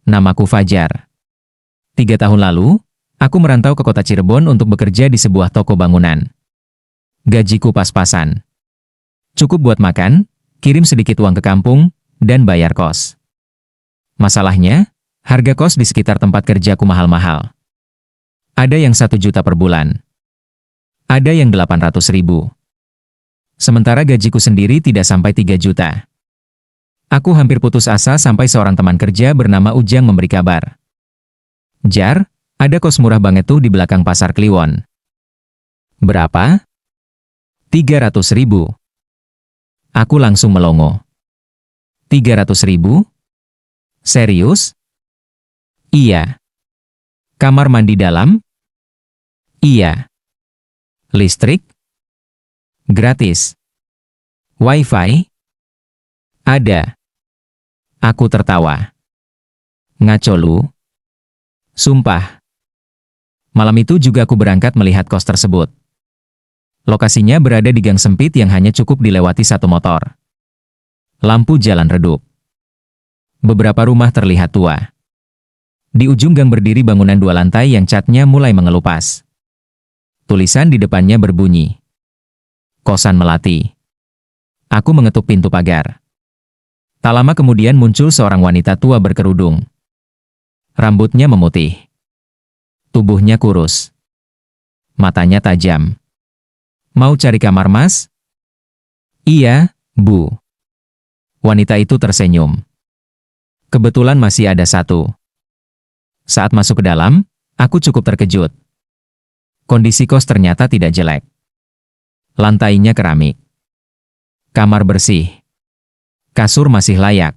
Namaku Fajar. 3 tahun lalu, aku merantau ke kota Cirebon untuk bekerja di sebuah toko bangunan. Gajiku pas-pasan. Cukup buat makan, kirim sedikit uang ke kampung, dan bayar kos. Masalahnya, harga kos di sekitar tempat kerjaku mahal-mahal. Ada yang 1 juta per bulan. Ada yang 800.000. Sementara gajiku sendiri tidak sampai 3 juta. Aku hampir putus asa sampai seorang teman kerja bernama Ujang memberi kabar. Jar, ada kos murah banget tuh di belakang pasar Kliwon. Berapa? 300.000. Aku langsung melongo. 300.000? Serius? Iya. Kamar mandi dalam? Iya. Listrik? Gratis. Wifi? Ada. Aku tertawa. Ngaco lu? Sumpah. Malam itu juga aku berangkat melihat kos tersebut. Lokasinya berada di gang sempit yang hanya cukup dilewati 1 motor. Lampu jalan redup. Beberapa rumah terlihat tua. Di ujung gang berdiri bangunan 2 lantai yang catnya mulai mengelupas. Tulisan di depannya berbunyi, Kosan Melati. Aku mengetuk pintu pagar. Tak lama kemudian muncul seorang wanita tua berkerudung. Rambutnya memutih. Tubuhnya kurus. Matanya tajam. Mau cari kamar, Mas? Iya, Bu. Wanita itu tersenyum. Kebetulan masih ada 1. Saat masuk ke dalam, aku cukup terkejut. Kondisi kos ternyata tidak jelek. Lantainya keramik. Kamar bersih. Kasur masih layak.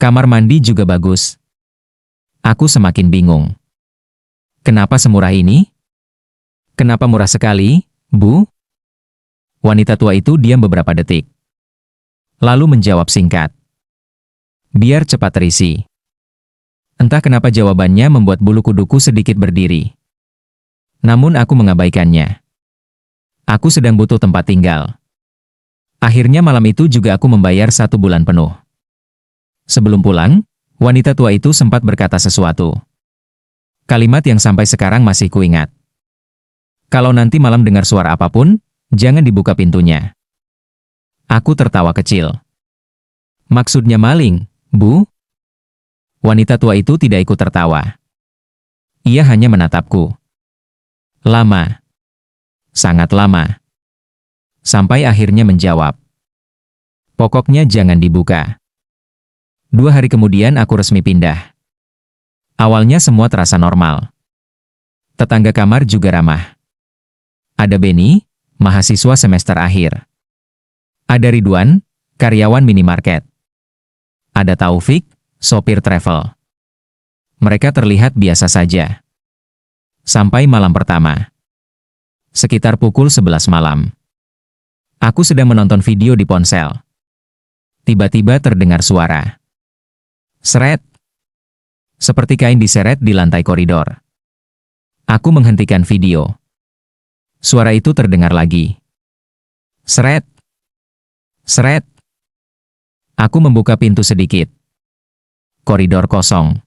Kamar mandi juga bagus. Aku semakin bingung. Kenapa semurah ini? Kenapa murah sekali, Bu? Wanita tua itu diam beberapa detik. Lalu menjawab singkat. Biar cepat terisi. Entah kenapa jawabannya membuat bulu kuduku sedikit berdiri. Namun aku mengabaikannya. Aku sedang butuh tempat tinggal. Akhirnya malam itu juga aku membayar 1 bulan penuh. Sebelum pulang, wanita tua itu sempat berkata sesuatu. Kalimat yang sampai sekarang masih kuingat. Kalau nanti malam dengar suara apapun, jangan dibuka pintunya. Aku tertawa kecil. Maksudnya maling, Bu? Wanita tua itu tidak ikut tertawa. Ia hanya menatapku. Lama. Sangat lama. Sampai akhirnya menjawab. Pokoknya jangan dibuka. 2 hari kemudian aku resmi pindah. Awalnya semua terasa normal. Tetangga kamar juga ramah. Ada Beni, mahasiswa semester akhir. Ada Ridwan, karyawan minimarket. Ada Taufik, sopir travel. Mereka terlihat biasa saja. Sampai malam pertama. Sekitar pukul 11 malam. Aku sedang menonton video di ponsel. Tiba-tiba terdengar suara. Seret. Seperti kain diseret di lantai koridor. Aku menghentikan video. Suara itu terdengar lagi. Seret. Seret. Aku membuka pintu sedikit. Koridor kosong.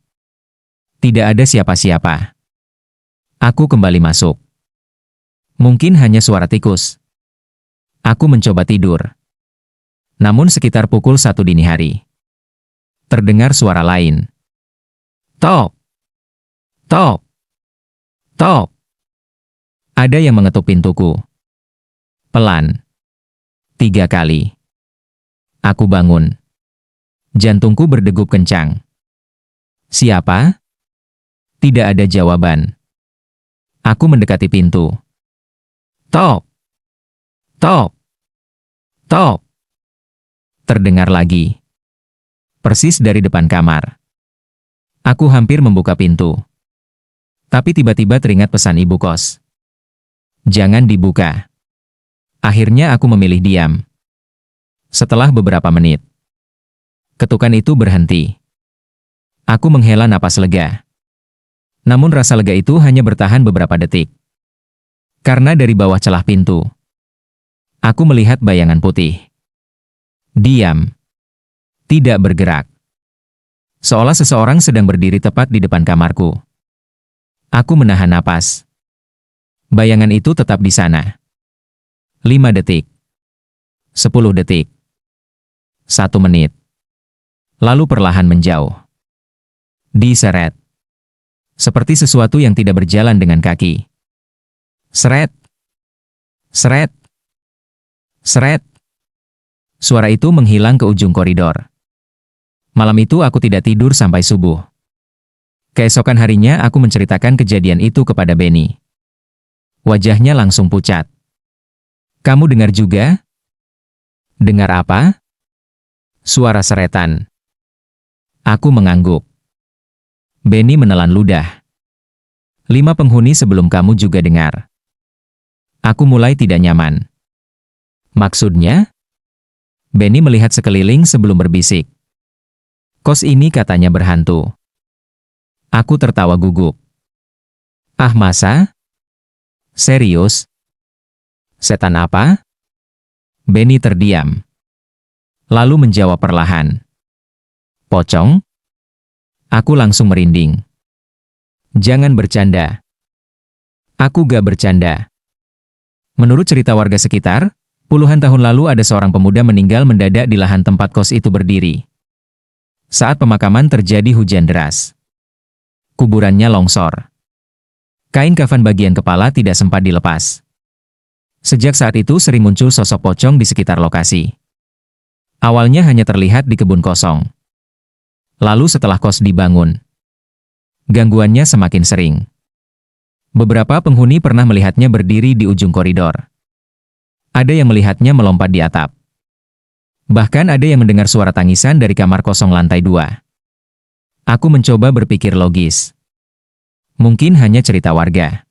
Tidak ada siapa-siapa. Aku kembali masuk. Mungkin hanya suara tikus. Aku mencoba tidur. Namun sekitar pukul 1 dini hari. Terdengar suara lain. Tok. Tok. Tok. Ada yang mengetuk pintuku. Pelan. 3 kali. Aku bangun. Jantungku berdegup kencang. Siapa? Tidak ada jawaban. Aku mendekati pintu. Tok. Tok. Tok. Terdengar lagi. Persis dari depan kamar. Aku hampir membuka pintu. Tapi tiba-tiba teringat pesan ibu kos. Jangan dibuka. Akhirnya aku memilih diam. Setelah beberapa menit, ketukan itu berhenti. Aku menghela napas lega. Namun rasa lega itu hanya bertahan beberapa detik. Karena dari bawah celah pintu, aku melihat bayangan putih. Diam. Tidak bergerak. Seolah seseorang sedang berdiri tepat di depan kamarku. Aku menahan napas. Bayangan itu tetap di sana. 5 detik. 10 detik. 1 menit. Lalu perlahan menjauh. Diseret. Seperti sesuatu yang tidak berjalan dengan kaki. Seret. Seret. Seret. Suara itu menghilang ke ujung koridor. Malam itu aku tidak tidur sampai subuh. Keesokan harinya aku menceritakan kejadian itu kepada Benny. Wajahnya langsung pucat. Kamu dengar juga? Dengar apa? Suara seretan. Aku mengangguk. Benny menelan ludah. 5 penghuni sebelum kamu juga dengar. Aku mulai tidak nyaman. Maksudnya? Benny melihat sekeliling sebelum berbisik. Kos ini katanya berhantu. Aku tertawa gugup. Ah masa? Serius? Setan apa? Benny terdiam. Lalu menjawab perlahan. Pocong? Aku langsung merinding. Jangan bercanda. Aku gak bercanda. Menurut cerita warga sekitar, puluhan tahun lalu ada seorang pemuda meninggal mendadak di lahan tempat kos itu berdiri. Saat pemakaman terjadi hujan deras. Kuburannya longsor. Kain kafan bagian kepala tidak sempat dilepas. Sejak saat itu sering muncul sosok pocong di sekitar lokasi. Awalnya hanya terlihat di kebun kosong. Lalu setelah kos dibangun, gangguannya semakin sering. Beberapa penghuni pernah melihatnya berdiri di ujung koridor. Ada yang melihatnya melompat di atap. Bahkan ada yang mendengar suara tangisan dari kamar kosong lantai 2. Aku mencoba berpikir logis. Mungkin hanya cerita warga.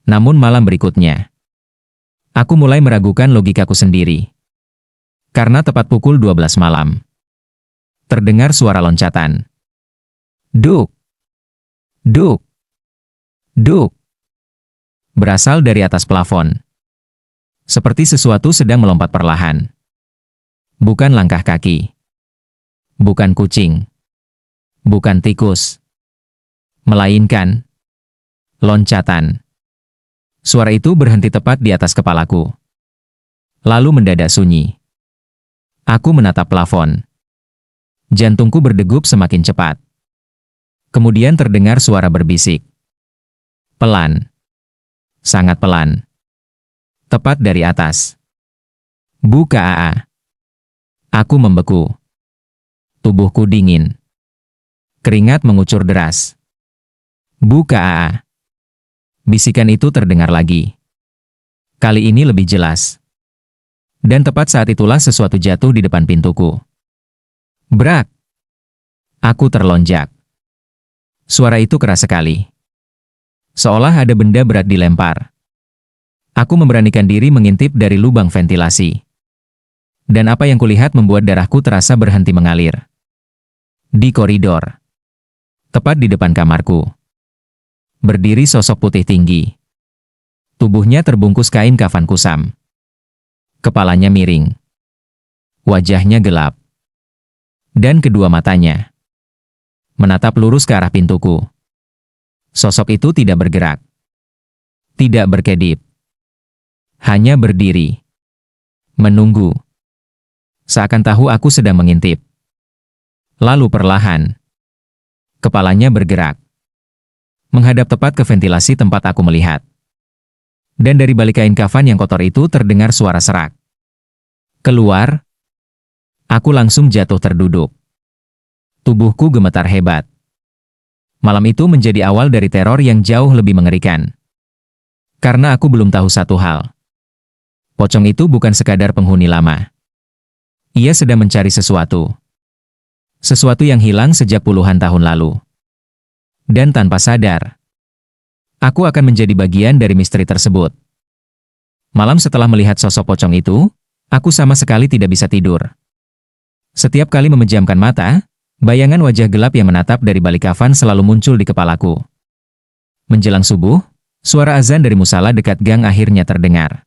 Namun malam berikutnya, aku mulai meragukan logikaku sendiri. Karena tepat pukul 12 malam, terdengar suara loncatan. Duk! Duk! Duk! Berasal dari atas plafon. Seperti sesuatu sedang melompat perlahan. Bukan langkah kaki. Bukan kucing. Bukan tikus. Melainkan loncatan. Suara itu berhenti tepat di atas kepalaku. Lalu mendadak sunyi. Aku menatap plafon. Jantungku berdegup semakin cepat. Kemudian terdengar suara berbisik. Pelan. Sangat pelan. Tepat dari atas. Buka AA. Aku membeku. Tubuhku dingin. Keringat mengucur deras. Buka AA. Bisikan itu terdengar lagi. Kali ini lebih jelas. Dan tepat saat itulah sesuatu jatuh di depan pintuku. Brak! Aku terlonjak. Suara itu keras sekali. Seolah ada benda berat dilempar. Aku memberanikan diri mengintip dari lubang ventilasi. Dan apa yang kulihat membuat darahku terasa berhenti mengalir. Di koridor. Tepat di depan kamarku. Berdiri sosok putih tinggi. Tubuhnya terbungkus kain kafan kusam. Kepalanya miring. Wajahnya gelap. Dan kedua matanya menatap lurus ke arah pintuku. Sosok itu tidak bergerak. Tidak berkedip. Hanya berdiri. Menunggu. Seakan tahu aku sedang mengintip. Lalu perlahan, kepalanya bergerak. Menghadap tepat ke ventilasi tempat aku melihat. Dan dari balik kain kafan yang kotor itu terdengar suara serak. Keluar. Aku langsung jatuh terduduk. Tubuhku gemetar hebat. Malam itu menjadi awal dari teror yang jauh lebih mengerikan. Karena aku belum tahu satu hal. Pocong itu bukan sekadar penghuni lama. Ia sedang mencari sesuatu. Sesuatu yang hilang sejak puluhan tahun lalu. Dan tanpa sadar, aku akan menjadi bagian dari misteri tersebut. Malam setelah melihat sosok pocong itu, aku sama sekali tidak bisa tidur. Setiap kali memejamkan mata, bayangan wajah gelap yang menatap dari balik kafan selalu muncul di kepalaku. Menjelang subuh, suara azan dari musala dekat gang akhirnya terdengar.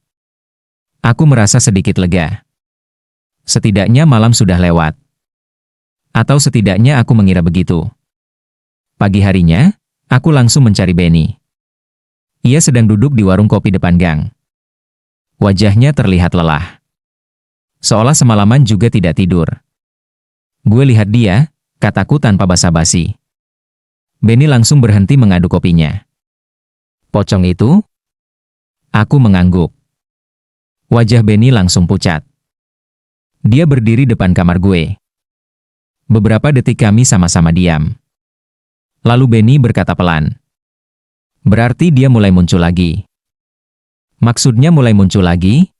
Aku merasa sedikit lega. Setidaknya malam sudah lewat. Atau setidaknya aku mengira begitu. Pagi harinya, aku langsung mencari Benny. Ia sedang duduk di warung kopi depan gang. Wajahnya terlihat lelah. Seolah semalaman juga tidak tidur. Gue lihat dia, kataku tanpa basa-basi. Benny langsung berhenti mengaduk kopinya. Pocong itu? Aku mengangguk. Wajah Benny langsung pucat. Dia berdiri depan kamar gue. Beberapa detik kami sama-sama diam. Lalu Benny berkata pelan. Berarti dia mulai muncul lagi. Maksudnya mulai muncul lagi?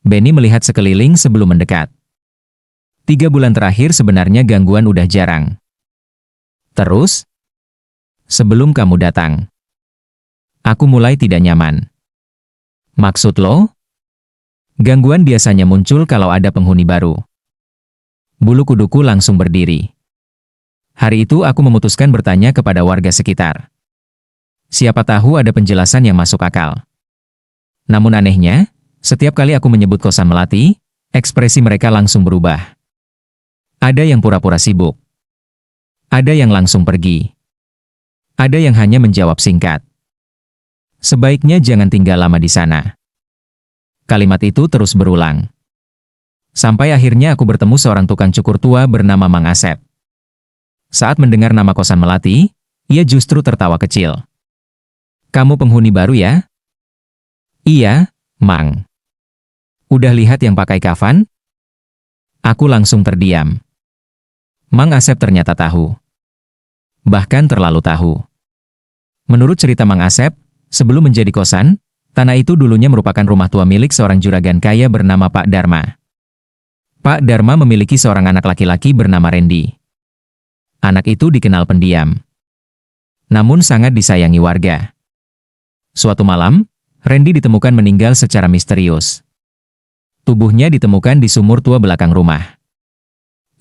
Benny melihat sekeliling sebelum mendekat. 3 bulan terakhir sebenarnya gangguan udah jarang. Terus? Sebelum kamu datang. Aku mulai tidak nyaman. Maksud lo? Gangguan biasanya muncul kalau ada penghuni baru. Bulu kuduku langsung berdiri. Hari itu aku memutuskan bertanya kepada warga sekitar. Siapa tahu ada penjelasan yang masuk akal. Namun anehnya, setiap kali aku menyebut kosan Melati, ekspresi mereka langsung berubah. Ada yang pura-pura sibuk. Ada yang langsung pergi. Ada yang hanya menjawab singkat. Sebaiknya jangan tinggal lama di sana. Kalimat itu terus berulang. Sampai akhirnya aku bertemu seorang tukang cukur tua bernama Mang Asep. Saat mendengar nama kosan Melati, ia justru tertawa kecil. Kamu penghuni baru ya? Iya, Mang. Udah lihat yang pakai kafan? Aku langsung terdiam. Mang Asep ternyata tahu. Bahkan terlalu tahu. Menurut cerita Mang Asep, sebelum menjadi kosan, tanah itu dulunya merupakan rumah tua milik seorang juragan kaya bernama Pak Darma. Pak Darma memiliki seorang anak laki-laki bernama Randy. Anak itu dikenal pendiam. Namun sangat disayangi warga. Suatu malam, Randy ditemukan meninggal secara misterius. Tubuhnya ditemukan di sumur tua belakang rumah.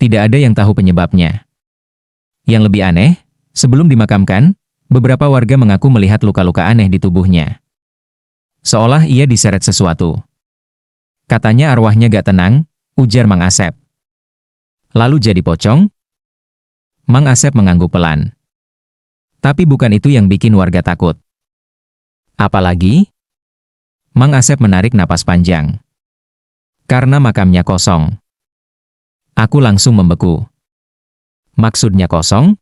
Tidak ada yang tahu penyebabnya. Yang lebih aneh, sebelum dimakamkan, beberapa warga mengaku melihat luka-luka aneh di tubuhnya. Seolah ia diseret sesuatu. Katanya arwahnya gak tenang, ujar Mang Asep. Lalu jadi pocong? Mang Asep mengangguk pelan. Tapi bukan itu yang bikin warga takut. Apalagi? Mang Asep menarik napas panjang. Karena makamnya kosong. Aku langsung membeku. Maksudnya kosong?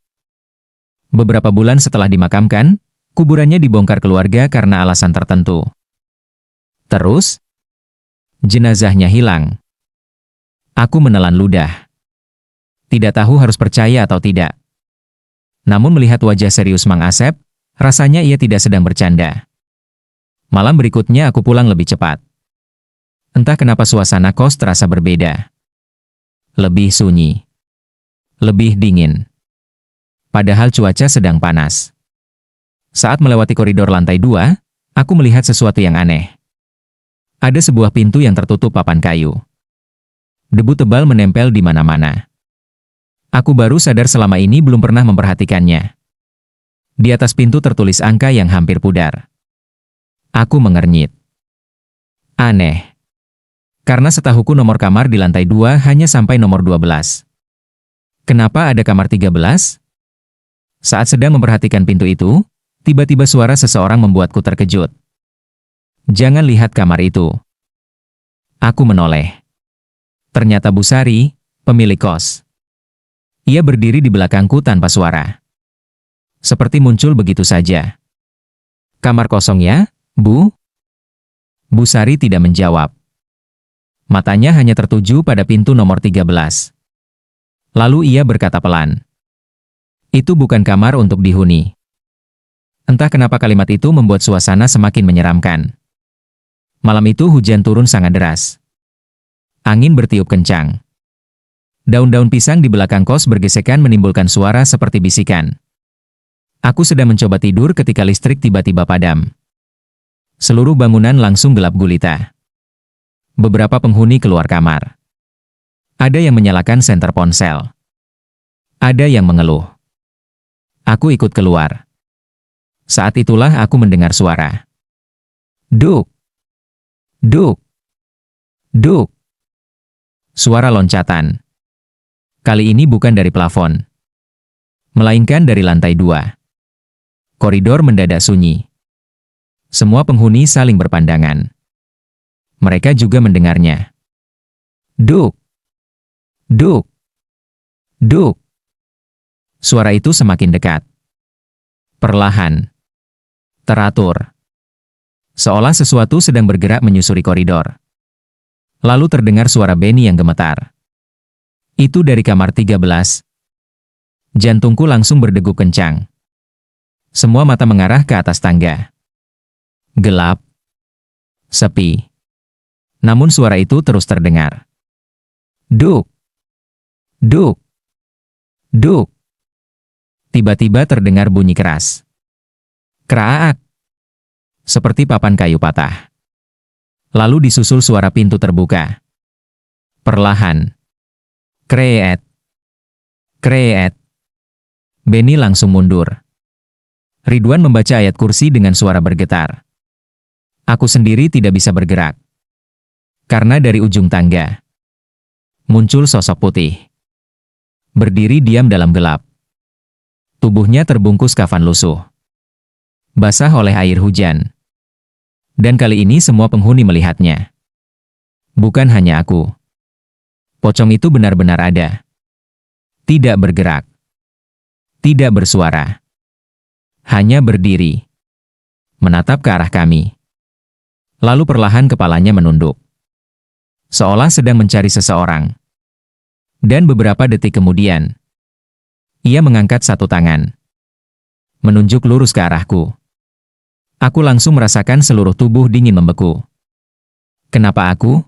Beberapa bulan setelah dimakamkan, kuburannya dibongkar keluarga karena alasan tertentu. Terus? Jenazahnya hilang. Aku menelan ludah. Tidak tahu harus percaya atau tidak. Namun melihat wajah serius Mang Asep, rasanya ia tidak sedang bercanda. Malam berikutnya aku pulang lebih cepat. Entah kenapa suasana kos terasa berbeda. Lebih sunyi. Lebih dingin. Padahal cuaca sedang panas. Saat melewati koridor lantai 2, aku melihat sesuatu yang aneh. Ada sebuah pintu yang tertutup papan kayu. Debu tebal menempel di mana-mana. Aku baru sadar selama ini belum pernah memperhatikannya. Di atas pintu tertulis angka yang hampir pudar. Aku mengernyit. Aneh. Karena setahuku nomor kamar di lantai 2 hanya sampai nomor 12. Kenapa ada kamar 13? Saat sedang memperhatikan pintu itu, tiba-tiba suara seseorang membuatku terkejut. Jangan lihat kamar itu. Aku menoleh. Ternyata Bu Sari, pemilik kos. Ia berdiri di belakangku tanpa suara. Seperti muncul begitu saja. Kamar kosong ya, Bu? Bu Sari tidak menjawab. Matanya hanya tertuju pada pintu nomor 13. Lalu ia berkata pelan. Itu bukan kamar untuk dihuni. Entah kenapa kalimat itu membuat suasana semakin menyeramkan. Malam itu hujan turun sangat deras. Angin bertiup kencang. Daun-daun pisang di belakang kos bergesekan menimbulkan suara seperti bisikan. Aku sedang mencoba tidur ketika listrik tiba-tiba padam. Seluruh bangunan langsung gelap gulita. Beberapa penghuni keluar kamar. Ada yang menyalakan senter ponsel. Ada yang mengeluh. Aku ikut keluar. Saat itulah aku mendengar suara. Duk! Duk! Duk! Suara loncatan. Kali ini bukan dari plafon, melainkan dari lantai 2. Koridor mendadak sunyi. Semua penghuni saling berpandangan. Mereka juga mendengarnya. Duk! Duk! Duk! Suara itu semakin dekat. Perlahan. Teratur. Seolah sesuatu sedang bergerak menyusuri koridor. Lalu terdengar suara Benny yang gemetar. Itu dari kamar 13. Jantungku langsung berdegup kencang. Semua mata mengarah ke atas tangga. Gelap. Sepi. Namun suara itu terus terdengar. Duk! Duk! Duk! Tiba-tiba terdengar bunyi keras. Kraak! Seperti papan kayu patah. Lalu disusul suara pintu terbuka. Perlahan. Kreet. Kreet. Benny langsung mundur. Ridwan membaca ayat kursi dengan suara bergetar. Aku sendiri tidak bisa bergerak. Karena dari ujung tangga muncul sosok putih. Berdiri diam dalam gelap. Tubuhnya terbungkus kafan lusuh. Basah oleh air hujan. Dan kali ini semua penghuni melihatnya. Bukan hanya aku. Pocong itu benar-benar ada. Tidak bergerak. Tidak bersuara. Hanya berdiri. Menatap ke arah kami. Lalu perlahan kepalanya menunduk. Seolah sedang mencari seseorang. Dan beberapa detik kemudian, ia mengangkat satu tangan. Menunjuk lurus ke arahku. Aku langsung merasakan seluruh tubuh dingin membeku. Kenapa aku?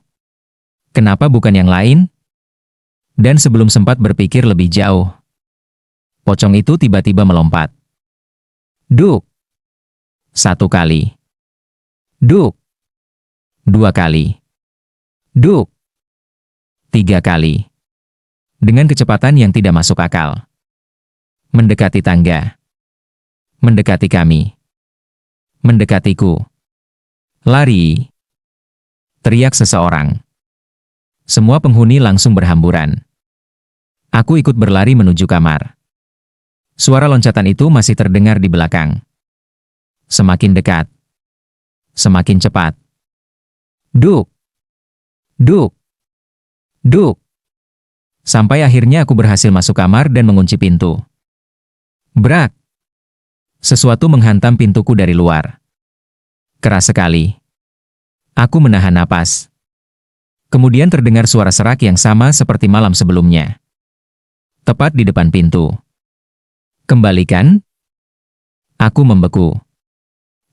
Kenapa bukan yang lain? Dan sebelum sempat berpikir lebih jauh, pocong itu tiba-tiba melompat. Duk! 1 kali. Duk! 2 kali. Duk! 3 kali. Dengan kecepatan yang tidak masuk akal. Mendekati tangga. Mendekati kami. Mendekatiku. Lari! Teriak seseorang. Semua penghuni langsung berhamburan. Aku ikut berlari menuju kamar. Suara loncatan itu masih terdengar di belakang. Semakin dekat. Semakin cepat. Duk! Duk! Duk! Sampai akhirnya aku berhasil masuk kamar dan mengunci pintu. Brak! Sesuatu menghantam pintuku dari luar. Keras sekali. Aku menahan napas. Kemudian terdengar suara serak yang sama seperti malam sebelumnya. Tepat di depan pintu. Kembalikan? Aku membeku.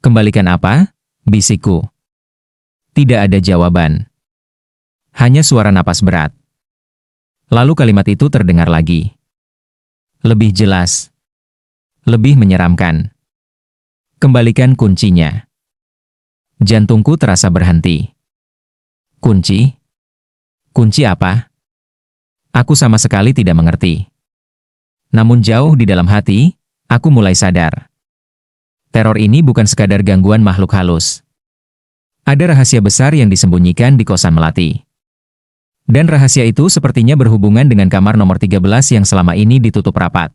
Kembalikan apa? Bisikku. Tidak ada jawaban. Hanya suara napas berat. Lalu kalimat itu terdengar lagi. Lebih jelas. Lebih menyeramkan. Kembalikan kuncinya. Jantungku terasa berhenti. Kunci? Kunci apa? Aku sama sekali tidak mengerti. Namun jauh di dalam hati, aku mulai sadar. Teror ini bukan sekadar gangguan makhluk halus. Ada rahasia besar yang disembunyikan di kosan Melati. Dan rahasia itu sepertinya berhubungan dengan kamar nomor 13 yang selama ini ditutup rapat.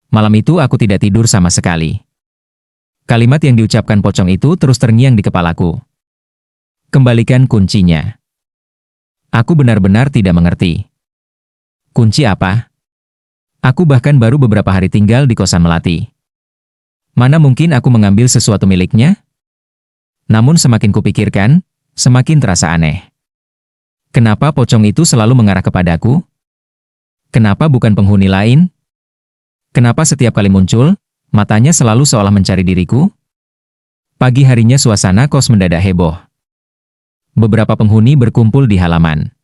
Malam itu aku tidak tidur sama sekali. Kalimat yang diucapkan pocong itu terus terngiang di kepalaku. Kembalikan kuncinya. Aku benar-benar tidak mengerti. Kunci apa? Aku bahkan baru beberapa hari tinggal di kosan Melati. Mana mungkin aku mengambil sesuatu miliknya? Namun semakin kupikirkan, semakin terasa aneh. Kenapa pocong itu selalu mengarah kepadaku? Kenapa bukan penghuni lain? Kenapa setiap kali muncul, matanya selalu seolah mencari diriku? Pagi harinya suasana kos mendadak heboh. Beberapa penghuni berkumpul di halaman.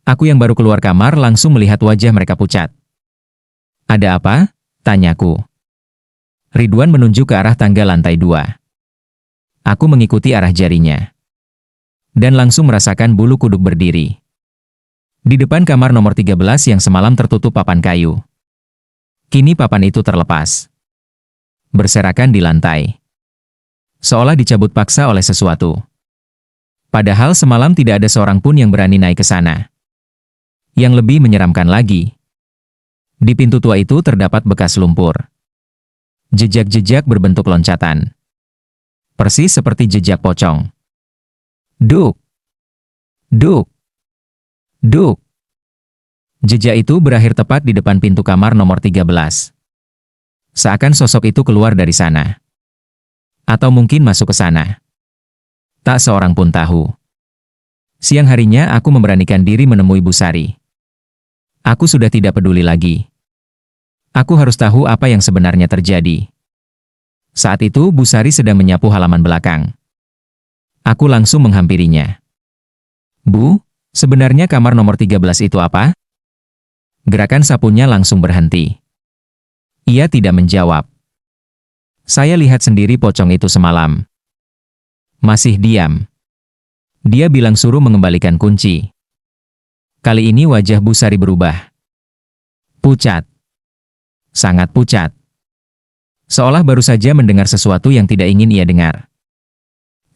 Aku yang baru keluar kamar langsung melihat wajah mereka pucat. Ada apa? Tanyaku. Ridwan menunjuk ke arah tangga lantai 2. Aku mengikuti arah jarinya. Dan langsung merasakan bulu kuduk berdiri. Di depan kamar nomor 13 yang semalam tertutup papan kayu. Kini papan itu terlepas. Berserakan di lantai. Seolah dicabut paksa oleh sesuatu. Padahal semalam tidak ada seorang pun yang berani naik ke sana. Yang lebih menyeramkan lagi, di pintu tua itu terdapat bekas lumpur. Jejak-jejak berbentuk loncatan. Persis seperti jejak pocong. Duk! Duk! Duk! Jejak itu berakhir tepat di depan pintu kamar nomor 13. Seakan sosok itu keluar dari sana. Atau mungkin masuk ke sana. Tak seorang pun tahu. Siang harinya aku memberanikan diri menemui Bu Sari. Aku sudah tidak peduli lagi. Aku harus tahu apa yang sebenarnya terjadi. Saat itu Bu Sari sedang menyapu halaman belakang. Aku langsung menghampirinya. Bu, sebenarnya kamar nomor 13 itu apa? Gerakan sapunya langsung berhenti. Ia tidak menjawab. Saya lihat sendiri pocong itu semalam. Masih diam. Dia bilang suruh mengembalikan kunci. Kali ini wajah Bu Sari berubah. Pucat. Sangat pucat. Seolah baru saja mendengar sesuatu yang tidak ingin ia dengar.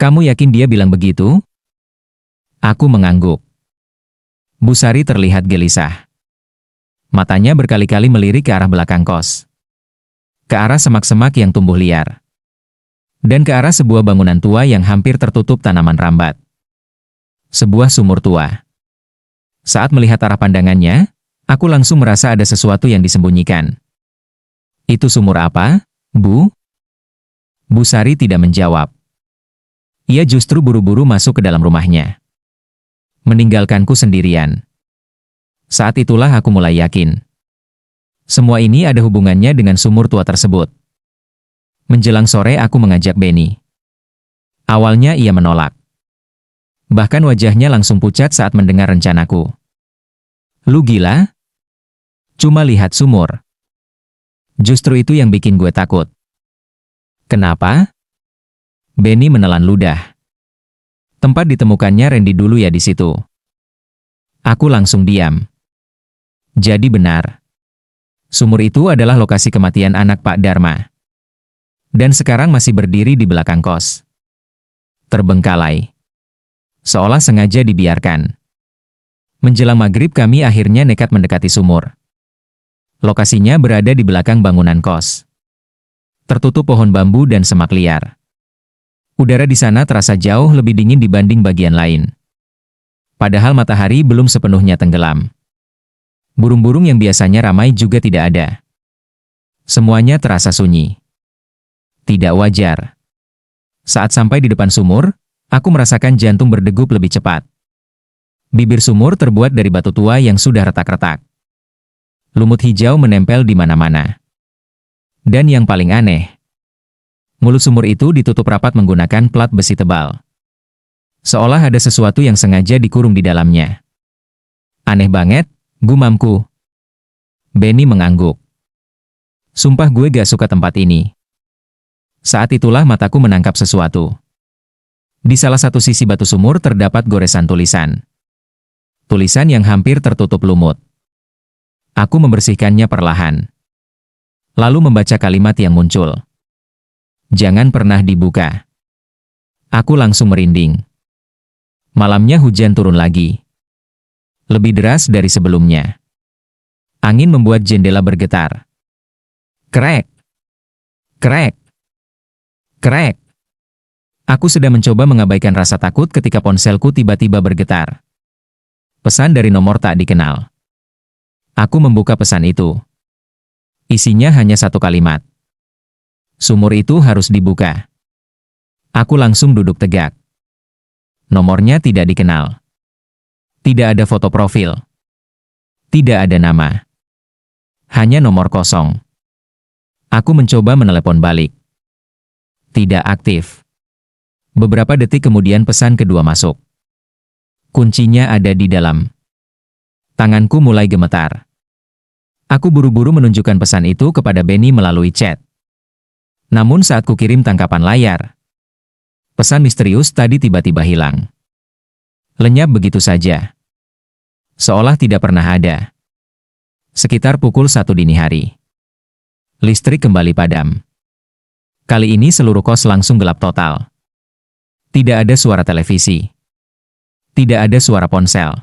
Kamu yakin dia bilang begitu? Aku mengangguk. Bu Sari terlihat gelisah. Matanya berkali-kali melirik ke arah belakang kos. Ke arah semak-semak yang tumbuh liar. Dan ke arah sebuah bangunan tua yang hampir tertutup tanaman rambat. Sebuah sumur tua. Saat melihat arah pandangannya, aku langsung merasa ada sesuatu yang disembunyikan. Itu sumur apa, Bu? Bu Sari tidak menjawab. Ia justru buru-buru masuk ke dalam rumahnya. Meninggalkanku sendirian. Saat itulah aku mulai yakin. Semua ini ada hubungannya dengan sumur tua tersebut. Menjelang sore aku mengajak Benny. Awalnya ia menolak. Bahkan wajahnya langsung pucat saat mendengar rencanaku. Lu gila? Cuma lihat sumur. Justru itu yang bikin gue takut. Kenapa? Benny menelan ludah. Tempat ditemukannya Randy dulu ya di situ. Aku langsung diam. Jadi benar. Sumur itu adalah lokasi kematian anak Pak Dharma. Dan sekarang masih berdiri di belakang kos. Terbengkalai. Seolah sengaja dibiarkan. Menjelang maghrib kami akhirnya nekat mendekati sumur. Lokasinya berada di belakang bangunan kos. Tertutup pohon bambu dan semak liar. Udara di sana terasa jauh lebih dingin dibanding bagian lain. Padahal matahari belum sepenuhnya tenggelam. Burung-burung yang biasanya ramai juga tidak ada. Semuanya terasa sunyi. Tidak wajar. Saat sampai di depan sumur, aku merasakan jantung berdegup lebih cepat. Bibir sumur terbuat dari batu tua yang sudah retak-retak. Lumut hijau menempel di mana-mana. Dan yang paling aneh, mulut sumur itu ditutup rapat menggunakan plat besi tebal. Seolah ada sesuatu yang sengaja dikurung di dalamnya. Aneh banget, gumamku. Benny mengangguk. Sumpah gue gak suka tempat ini. Saat itulah mataku menangkap sesuatu. Di salah satu sisi batu sumur terdapat goresan tulisan. Tulisan yang hampir tertutup lumut. Aku membersihkannya perlahan. Lalu membaca kalimat yang muncul. Jangan pernah dibuka. Aku langsung merinding. Malamnya hujan turun lagi. Lebih deras dari sebelumnya. Angin membuat jendela bergetar. Krek! Krek! Krek! Aku sedang mencoba mengabaikan rasa takut ketika ponselku tiba-tiba bergetar. Pesan dari nomor tak dikenal. Aku membuka pesan itu. Isinya hanya satu kalimat. Sumur itu harus dibuka. Aku langsung duduk tegak. Nomornya tidak dikenal. Tidak ada foto profil. Tidak ada nama. Hanya nomor kosong. Aku mencoba menelepon balik. Tidak aktif. Beberapa detik kemudian pesan kedua masuk. Kuncinya ada di dalam. Tanganku mulai gemetar. Aku buru-buru menunjukkan pesan itu kepada Benny melalui chat. Namun saat kukirim tangkapan layar, pesan misterius tadi tiba-tiba hilang. Lenyap begitu saja. Seolah tidak pernah ada. Sekitar pukul 1 dini hari. Listrik kembali padam. Kali ini seluruh kos langsung gelap total. Tidak ada suara televisi. Tidak ada suara ponsel.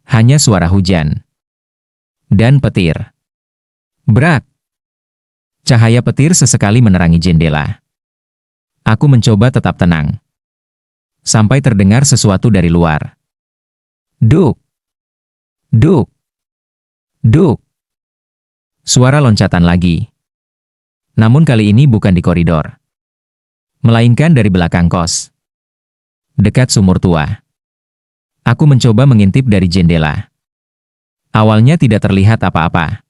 Hanya suara hujan. Dan petir. Brak! Cahaya petir sesekali menerangi jendela. Aku mencoba tetap tenang. Sampai terdengar sesuatu dari luar. Duk! Duk! Duk! Suara loncatan lagi. Namun kali ini bukan di koridor. Melainkan dari belakang kos. Dekat sumur tua. Aku mencoba mengintip dari jendela. Awalnya tidak terlihat apa-apa.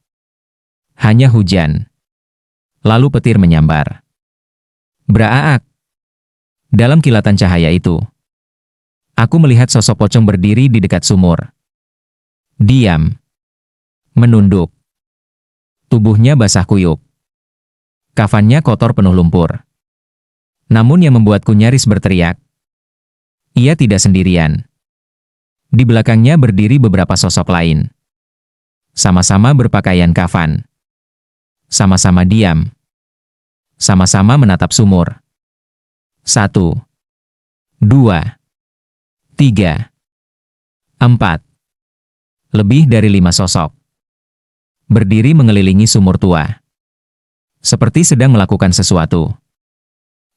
Hanya hujan. Lalu petir menyambar. Braak! Dalam kilatan cahaya itu, aku melihat sosok pocong berdiri di dekat sumur. Diam. Menunduk. Tubuhnya basah kuyup. Kafannya kotor penuh lumpur. Namun yang membuatku nyaris berteriak, ia tidak sendirian. Di belakangnya berdiri beberapa sosok lain. Sama-sama berpakaian kafan. Sama-sama diam. Sama-sama menatap sumur. 1, 2, 3, 4. Lebih dari 5 sosok. Berdiri mengelilingi sumur tua. Seperti sedang melakukan sesuatu.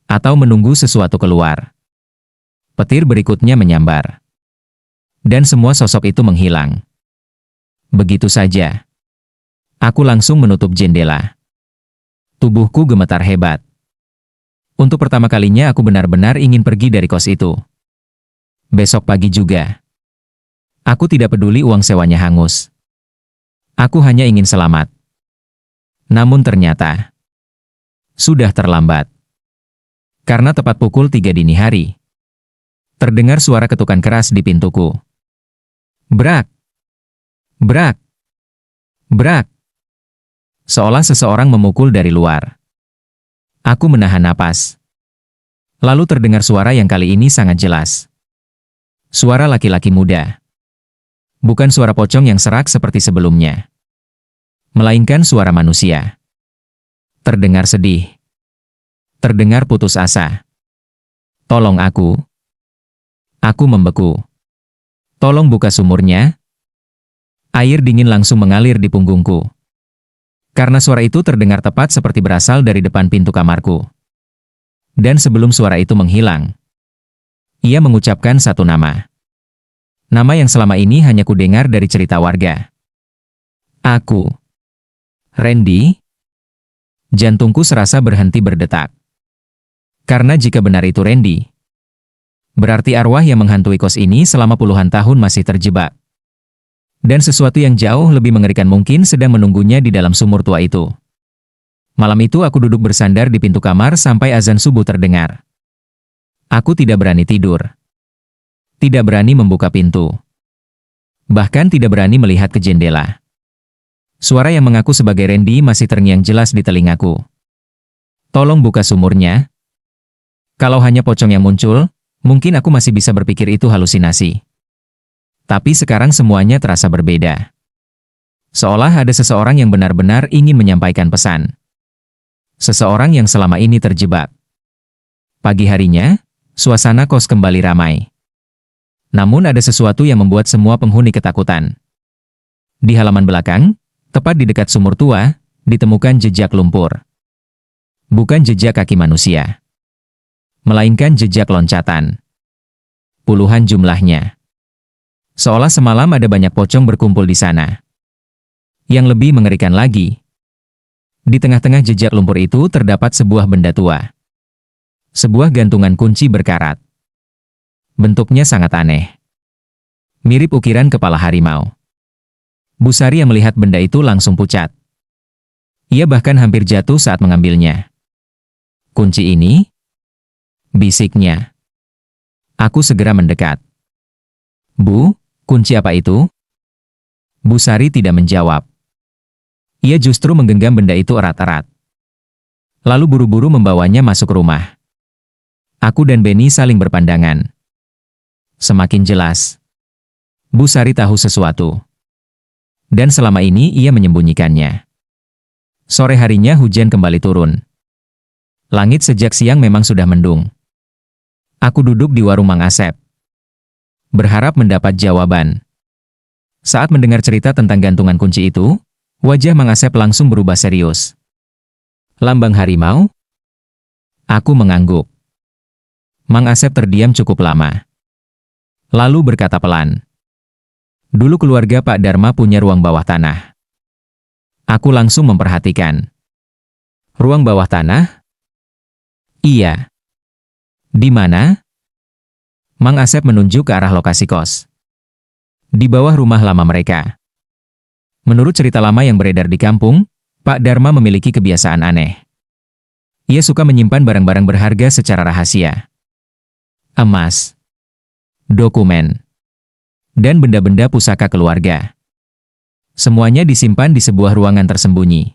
Atau menunggu sesuatu keluar. Petir berikutnya menyambar. Dan semua sosok itu menghilang. Begitu saja. Aku langsung menutup jendela. Tubuhku gemetar hebat. Untuk pertama kalinya aku benar-benar ingin pergi dari kos itu. Besok pagi juga. Aku tidak peduli uang sewanya hangus. Aku hanya ingin selamat. Namun ternyata sudah terlambat. Karena tepat pukul 3 dini hari, terdengar suara ketukan keras di pintuku. Brak! Brak! Brak! Seolah seseorang memukul dari luar. Aku menahan napas. Lalu terdengar suara yang kali ini sangat jelas. Suara laki-laki muda. Bukan suara pocong yang serak seperti sebelumnya. Melainkan suara manusia. Terdengar sedih. Terdengar putus asa. Tolong aku. Aku membeku. Tolong buka sumurnya. Air dingin langsung mengalir di punggungku. Karena suara itu terdengar tepat seperti berasal dari depan pintu kamarku. Dan sebelum suara itu menghilang, ia mengucapkan satu nama. Nama yang selama ini hanya kudengar dari cerita warga. Aku. Randy? Jantungku serasa berhenti berdetak. Karena jika benar itu Randy, berarti arwah yang menghantui kos ini selama puluhan tahun masih terjebak. Dan sesuatu yang jauh lebih mengerikan mungkin sedang menunggunya di dalam sumur tua itu. Malam itu aku duduk bersandar di pintu kamar sampai azan subuh terdengar. Aku tidak berani tidur. Tidak berani membuka pintu. Bahkan tidak berani melihat ke jendela. Suara yang mengaku sebagai Randy masih terngiang jelas di telingaku. Tolong buka sumurnya. Kalau hanya pocong yang muncul, mungkin aku masih bisa berpikir itu halusinasi. Tapi sekarang semuanya terasa berbeda. Seolah ada seseorang yang benar-benar ingin menyampaikan pesan. Seseorang yang selama ini terjebak. Pagi harinya, suasana kos kembali ramai. Namun ada sesuatu yang membuat semua penghuni ketakutan. Di halaman belakang, tepat di dekat sumur tua, ditemukan jejak lumpur. Bukan jejak kaki manusia. Melainkan jejak loncatan. Puluhan jumlahnya. Seolah semalam ada banyak pocong berkumpul di sana. Yang lebih mengerikan lagi, di tengah-tengah jejak lumpur itu terdapat sebuah benda tua. Sebuah gantungan kunci berkarat. Bentuknya sangat aneh. Mirip ukiran kepala harimau. Busari yang melihat benda itu langsung pucat. Ia bahkan hampir jatuh saat mengambilnya. Kunci ini? Bisiknya. Aku segera mendekat. Bu, kunci apa itu? Busari tidak menjawab. Ia justru menggenggam benda itu erat-erat. Lalu buru-buru membawanya masuk rumah. Aku dan Benny saling berpandangan. Semakin jelas. Busari tahu sesuatu. Dan selama ini ia menyembunyikannya. Sore harinya hujan kembali turun. Langit sejak siang memang sudah mendung. Aku duduk di warung Mang Asep. Berharap mendapat jawaban. Saat mendengar cerita tentang gantungan kunci itu, wajah Mang Asep langsung berubah serius. Lambang harimau? Aku mengangguk. Mang Asep terdiam cukup lama. Lalu berkata pelan. Dulu keluarga Pak Dharma punya ruang bawah tanah. Aku langsung memperhatikan. Ruang bawah tanah? Iya. Di mana? Mang Asep menunjuk ke arah lokasi kos. Di bawah rumah lama mereka. Menurut cerita lama yang beredar di kampung, Pak Dharma memiliki kebiasaan aneh. Ia suka menyimpan barang-barang berharga secara rahasia. Emas, dokumen, dan benda-benda pusaka keluarga. Semuanya disimpan di sebuah ruangan tersembunyi.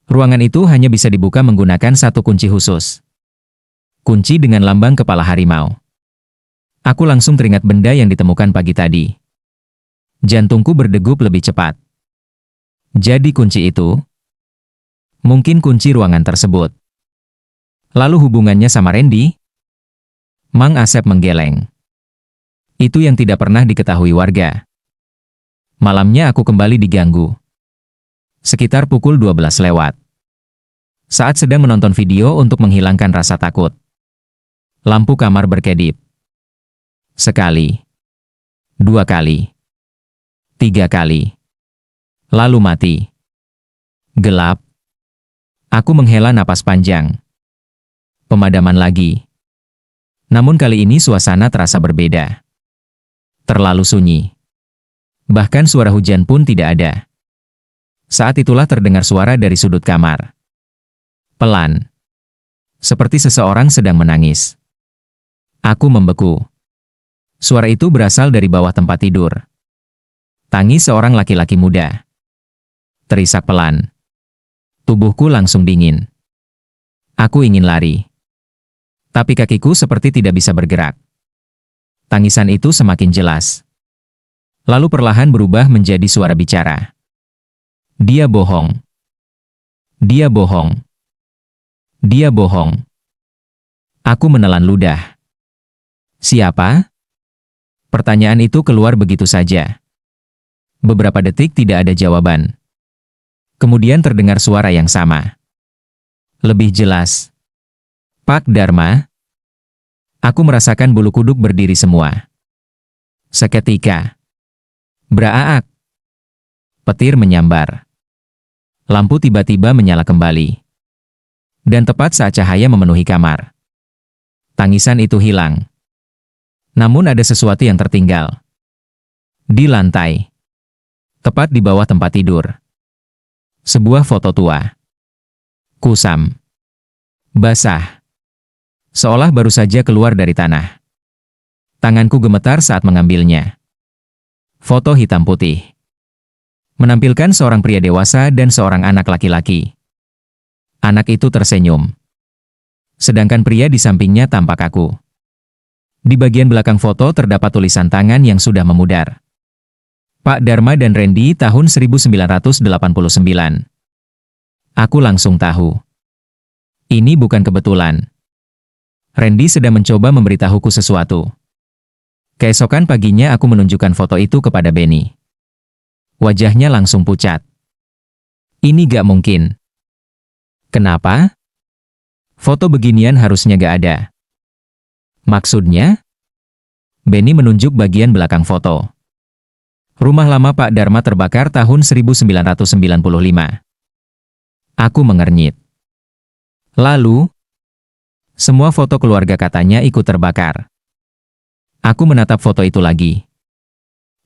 Ruangan itu hanya bisa dibuka menggunakan satu kunci khusus. Kunci dengan lambang kepala harimau. Aku langsung teringat benda yang ditemukan pagi tadi. Jantungku berdegup lebih cepat. Jadi kunci itu? Mungkin kunci ruangan tersebut. Lalu hubungannya sama Randy? Mang Asep menggeleng. Itu yang tidak pernah diketahui warga. Malamnya aku kembali diganggu. Sekitar pukul 12 lewat. Saat sedang menonton video untuk menghilangkan rasa takut. Lampu kamar berkedip. Sekali. 2 kali. 3 kali. Lalu mati. Gelap. Aku menghela napas panjang. Pemadaman lagi. Namun kali ini suasana terasa berbeda. Terlalu sunyi. Bahkan suara hujan pun tidak ada. Saat itulah terdengar suara dari sudut kamar. Pelan. Seperti seseorang sedang menangis. Aku membeku. Suara itu berasal dari bawah tempat tidur. Tangis seorang laki-laki muda. Terisak pelan. Tubuhku langsung dingin. Aku ingin lari. Tapi kakiku seperti tidak bisa bergerak. Tangisan itu semakin jelas. Lalu perlahan berubah menjadi suara bicara. Dia bohong. Dia bohong. Dia bohong. Aku menelan ludah. Siapa? Pertanyaan itu keluar begitu saja. Beberapa detik tidak ada jawaban. Kemudian terdengar suara yang sama. Lebih jelas. Pak Dharma. Aku merasakan bulu kuduk berdiri semua. Seketika. Braaak. Petir menyambar. Lampu tiba-tiba menyala kembali. Dan tepat saat cahaya memenuhi kamar. Tangisan itu hilang. Namun ada sesuatu yang tertinggal. Di lantai. Tepat di bawah tempat tidur. Sebuah foto tua. Kusam. Basah. Seolah baru saja keluar dari tanah. Tanganku gemetar saat mengambilnya. Foto hitam putih. Menampilkan seorang pria dewasa dan seorang anak laki-laki. Anak itu tersenyum. Sedangkan pria di sampingnya tampak kaku. Di bagian belakang foto terdapat tulisan tangan yang sudah memudar. Pak Dharma dan Randy tahun 1989. Aku langsung tahu. Ini bukan kebetulan. Randy sedang mencoba memberitahuku sesuatu. Keesokan paginya aku menunjukkan foto itu kepada Benny. Wajahnya langsung pucat. Ini gak mungkin. Kenapa? Foto beginian harusnya gak ada. Maksudnya? Benny menunjuk bagian belakang foto. Rumah lama Pak Dharma terbakar tahun 1995. Aku mengernyit. Lalu, semua foto keluarga katanya ikut terbakar. Aku menatap foto itu lagi.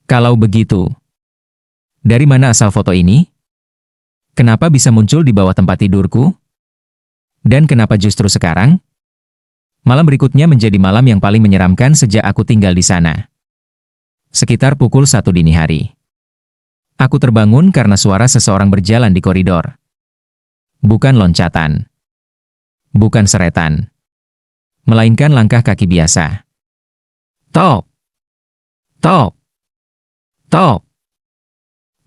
Kalau begitu, dari mana asal foto ini? Kenapa bisa muncul di bawah tempat tidurku? Dan kenapa justru sekarang? Malam berikutnya menjadi malam yang paling menyeramkan sejak aku tinggal di sana. Sekitar pukul 1 dini hari. Aku terbangun karena suara seseorang berjalan di koridor. Bukan loncatan. Bukan seretan. Melainkan langkah kaki biasa. Tok. Tok. Tok.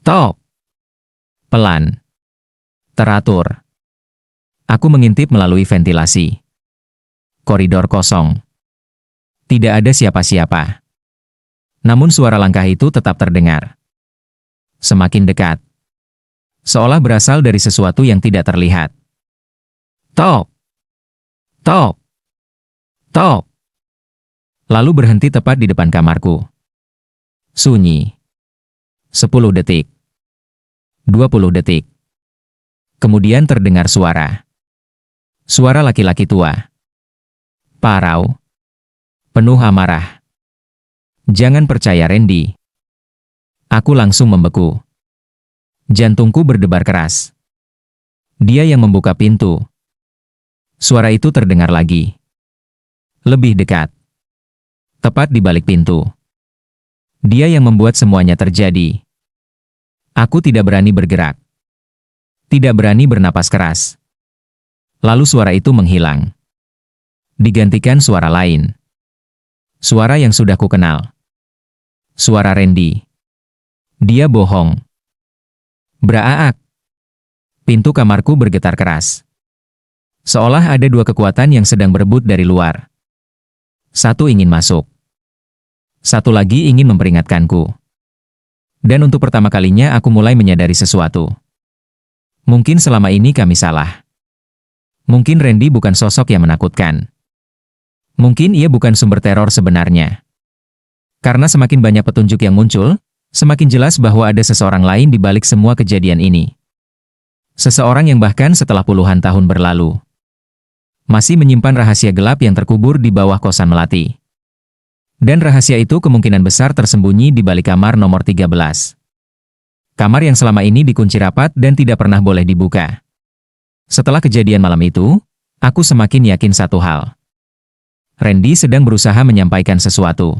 Tok. Pelan. Teratur. Aku mengintip melalui ventilasi. Koridor kosong. Tidak ada siapa-siapa. Namun suara langkah itu tetap terdengar. Semakin dekat. Seolah berasal dari sesuatu yang tidak terlihat. Tok! Tok! Tok! Lalu berhenti tepat di depan kamarku. Sunyi. 10 detik. 20 detik. Kemudian terdengar suara. Suara laki-laki tua. Parau. Penuh amarah. Jangan percaya Randy. Aku langsung membeku. Jantungku berdebar keras. Dia yang membuka pintu. Suara itu terdengar lagi. Lebih dekat. Tepat di balik pintu. Dia yang membuat semuanya terjadi. Aku tidak berani bergerak. Tidak berani bernapas keras. Lalu suara itu menghilang. Digantikan suara lain. Suara yang sudah kukenal. Suara Randy. Dia bohong. Beraak. Pintu kamarku bergetar keras. Seolah ada dua kekuatan yang sedang berebut dari luar. Satu ingin masuk. Satu lagi ingin memperingatkanku. Dan untuk pertama kalinya aku mulai menyadari sesuatu. Mungkin selama ini kami salah. Mungkin Randy bukan sosok yang menakutkan. Mungkin ia bukan sumber teror sebenarnya. Karena semakin banyak petunjuk yang muncul, semakin jelas bahwa ada seseorang lain di balik semua kejadian ini. Seseorang yang bahkan setelah puluhan tahun berlalu, masih menyimpan rahasia gelap yang terkubur di bawah kosan Melati. Dan rahasia itu kemungkinan besar tersembunyi di balik kamar nomor 13. Kamar yang selama ini dikunci rapat dan tidak pernah boleh dibuka. Setelah kejadian malam itu, aku semakin yakin satu hal. Randy sedang berusaha menyampaikan sesuatu.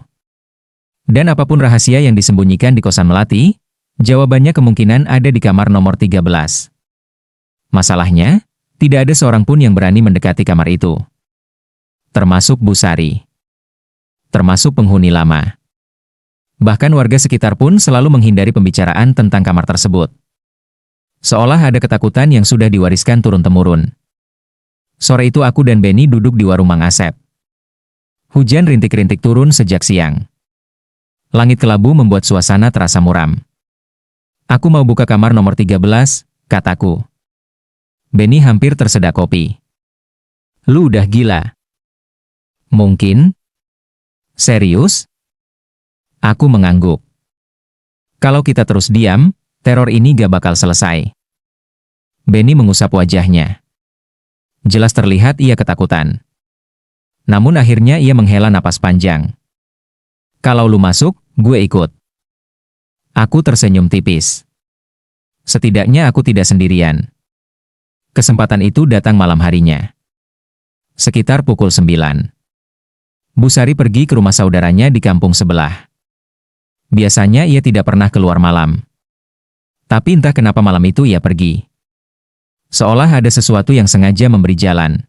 Dan apapun rahasia yang disembunyikan di kosan Melati, jawabannya kemungkinan ada di kamar nomor 13. Masalahnya, tidak ada seorang pun yang berani mendekati kamar itu. Termasuk Bu Sari. Termasuk penghuni lama. Bahkan warga sekitar pun selalu menghindari pembicaraan tentang kamar tersebut. Seolah ada ketakutan yang sudah diwariskan turun-temurun. Sore itu aku dan Benny duduk di warung Mang Asep. Hujan rintik-rintik turun sejak siang. Langit kelabu membuat suasana terasa muram. Aku mau buka kamar nomor 13, kataku. Benny hampir tersedak kopi. Lu udah gila. Mungkin? Serius? Aku mengangguk. Kalau kita terus diam, teror ini gak bakal selesai. Benny mengusap wajahnya. Jelas terlihat ia ketakutan. Namun akhirnya ia menghela napas panjang. Kalau lu masuk, gue ikut. Aku tersenyum tipis. Setidaknya aku tidak sendirian. Kesempatan itu datang malam harinya. Sekitar pukul 9. Bu Sari pergi ke rumah saudaranya di kampung sebelah. Biasanya ia tidak pernah keluar malam. Tapi entah kenapa malam itu ia pergi. Seolah ada sesuatu yang sengaja memberi jalan.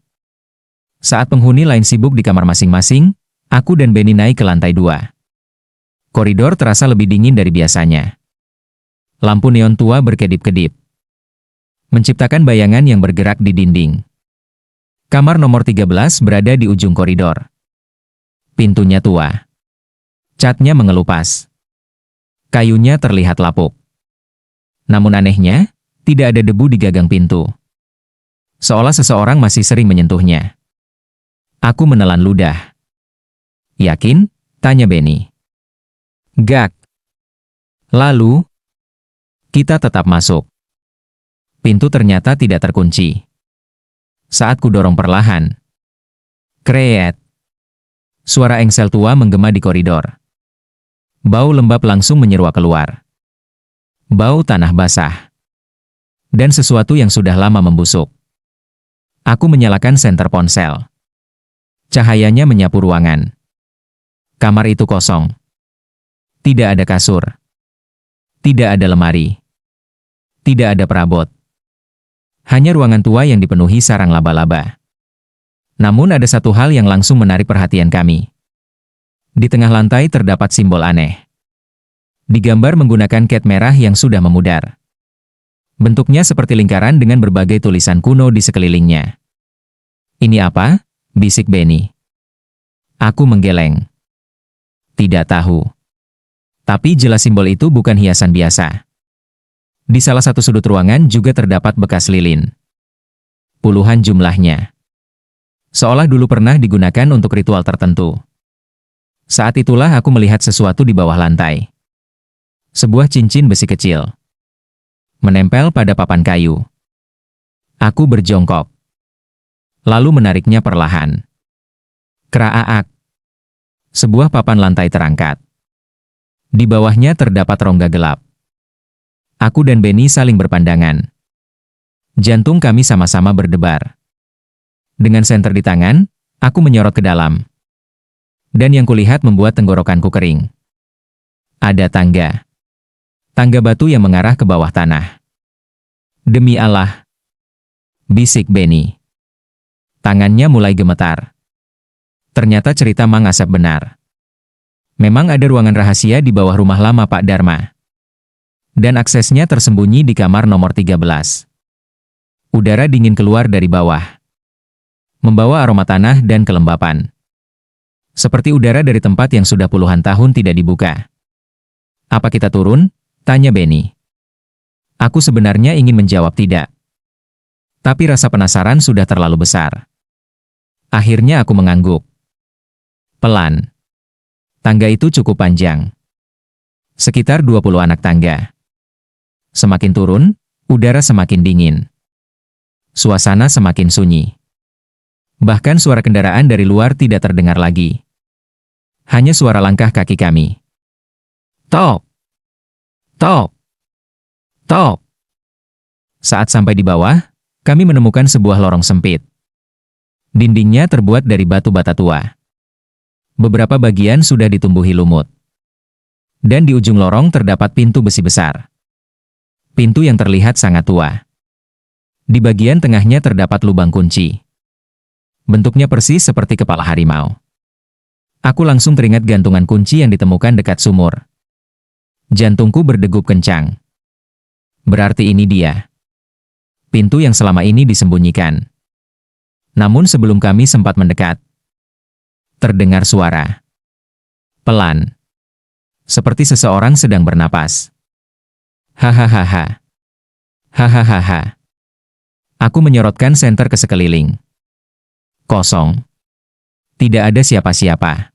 Saat penghuni lain sibuk di kamar masing-masing, aku dan Benny naik ke lantai 2. Koridor terasa lebih dingin dari biasanya. Lampu neon tua berkedip-kedip, menciptakan bayangan yang bergerak di dinding. Kamar nomor 13 berada di ujung koridor. Pintunya tua. Catnya mengelupas. Kayunya terlihat lapuk. Namun anehnya, tidak ada debu di gagang pintu. Seolah seseorang masih sering menyentuhnya. Aku menelan ludah. Yakin? Tanya Benny. Gak. Lalu, kita tetap masuk. Pintu ternyata tidak terkunci. Saat kudorong perlahan. Kreet. Suara engsel tua menggema di koridor. Bau lembab langsung menyeruak keluar. Bau tanah basah. Dan sesuatu yang sudah lama membusuk. Aku menyalakan senter ponsel. Cahayanya menyapu ruangan. Kamar itu kosong. Tidak ada kasur. Tidak ada lemari. Tidak ada perabot. Hanya ruangan tua yang dipenuhi sarang laba-laba. Namun ada satu hal yang langsung menarik perhatian kami. Di tengah lantai terdapat simbol aneh. Digambar menggunakan cat merah yang sudah memudar. Bentuknya seperti lingkaran dengan berbagai tulisan kuno di sekelilingnya. Ini apa? Bisik Benny. Aku menggeleng. Tidak tahu. Tapi jelas simbol itu bukan hiasan biasa. Di salah satu sudut ruangan juga terdapat bekas lilin. Puluhan jumlahnya. Seolah dulu pernah digunakan untuk ritual tertentu. Saat itulah aku melihat sesuatu di bawah lantai. Sebuah cincin besi kecil. Menempel pada papan kayu. Aku berjongkok. Lalu menariknya perlahan. Kraaak. Sebuah papan lantai terangkat. Di bawahnya terdapat rongga gelap. Aku dan Benny saling berpandangan. Jantung kami sama-sama berdebar. Dengan senter di tangan, aku menyorot ke dalam. Dan yang kulihat membuat tenggorokanku kering. Ada tangga. Tangga batu yang mengarah ke bawah tanah. Demi Allah, bisik Benny. Tangannya mulai gemetar. Ternyata cerita Mang Asep benar. Memang ada ruangan rahasia di bawah rumah lama Pak Dharma. Dan aksesnya tersembunyi di kamar nomor 13. Udara dingin keluar dari bawah. Membawa aroma tanah dan kelembapan. Seperti udara dari tempat yang sudah puluhan tahun tidak dibuka. Apa kita turun? Tanya Benny. Aku sebenarnya ingin menjawab tidak. Tapi rasa penasaran sudah terlalu besar. Akhirnya aku mengangguk. Pelan. Tangga itu cukup panjang. Sekitar 20 anak tangga. Semakin turun, udara semakin dingin. Suasana semakin sunyi. Bahkan suara kendaraan dari luar tidak terdengar lagi. Hanya suara langkah kaki kami. Tok! Tok! Tok! Saat sampai di bawah, kami menemukan sebuah lorong sempit. Dindingnya terbuat dari batu bata tua. Beberapa bagian sudah ditumbuhi lumut. Dan di ujung lorong terdapat pintu besi besar. Pintu yang terlihat sangat tua. Di bagian tengahnya terdapat lubang kunci. Bentuknya persis seperti kepala harimau. Aku langsung teringat gantungan kunci yang ditemukan dekat sumur. Jantungku berdegup kencang. Berarti ini dia. Pintu yang selama ini disembunyikan. Namun sebelum kami sempat mendekat, terdengar suara. Pelan. Seperti seseorang sedang bernapas. Hahaha. Hahaha. Aku menyorotkan senter ke sekeliling. Kosong. Tidak ada siapa-siapa.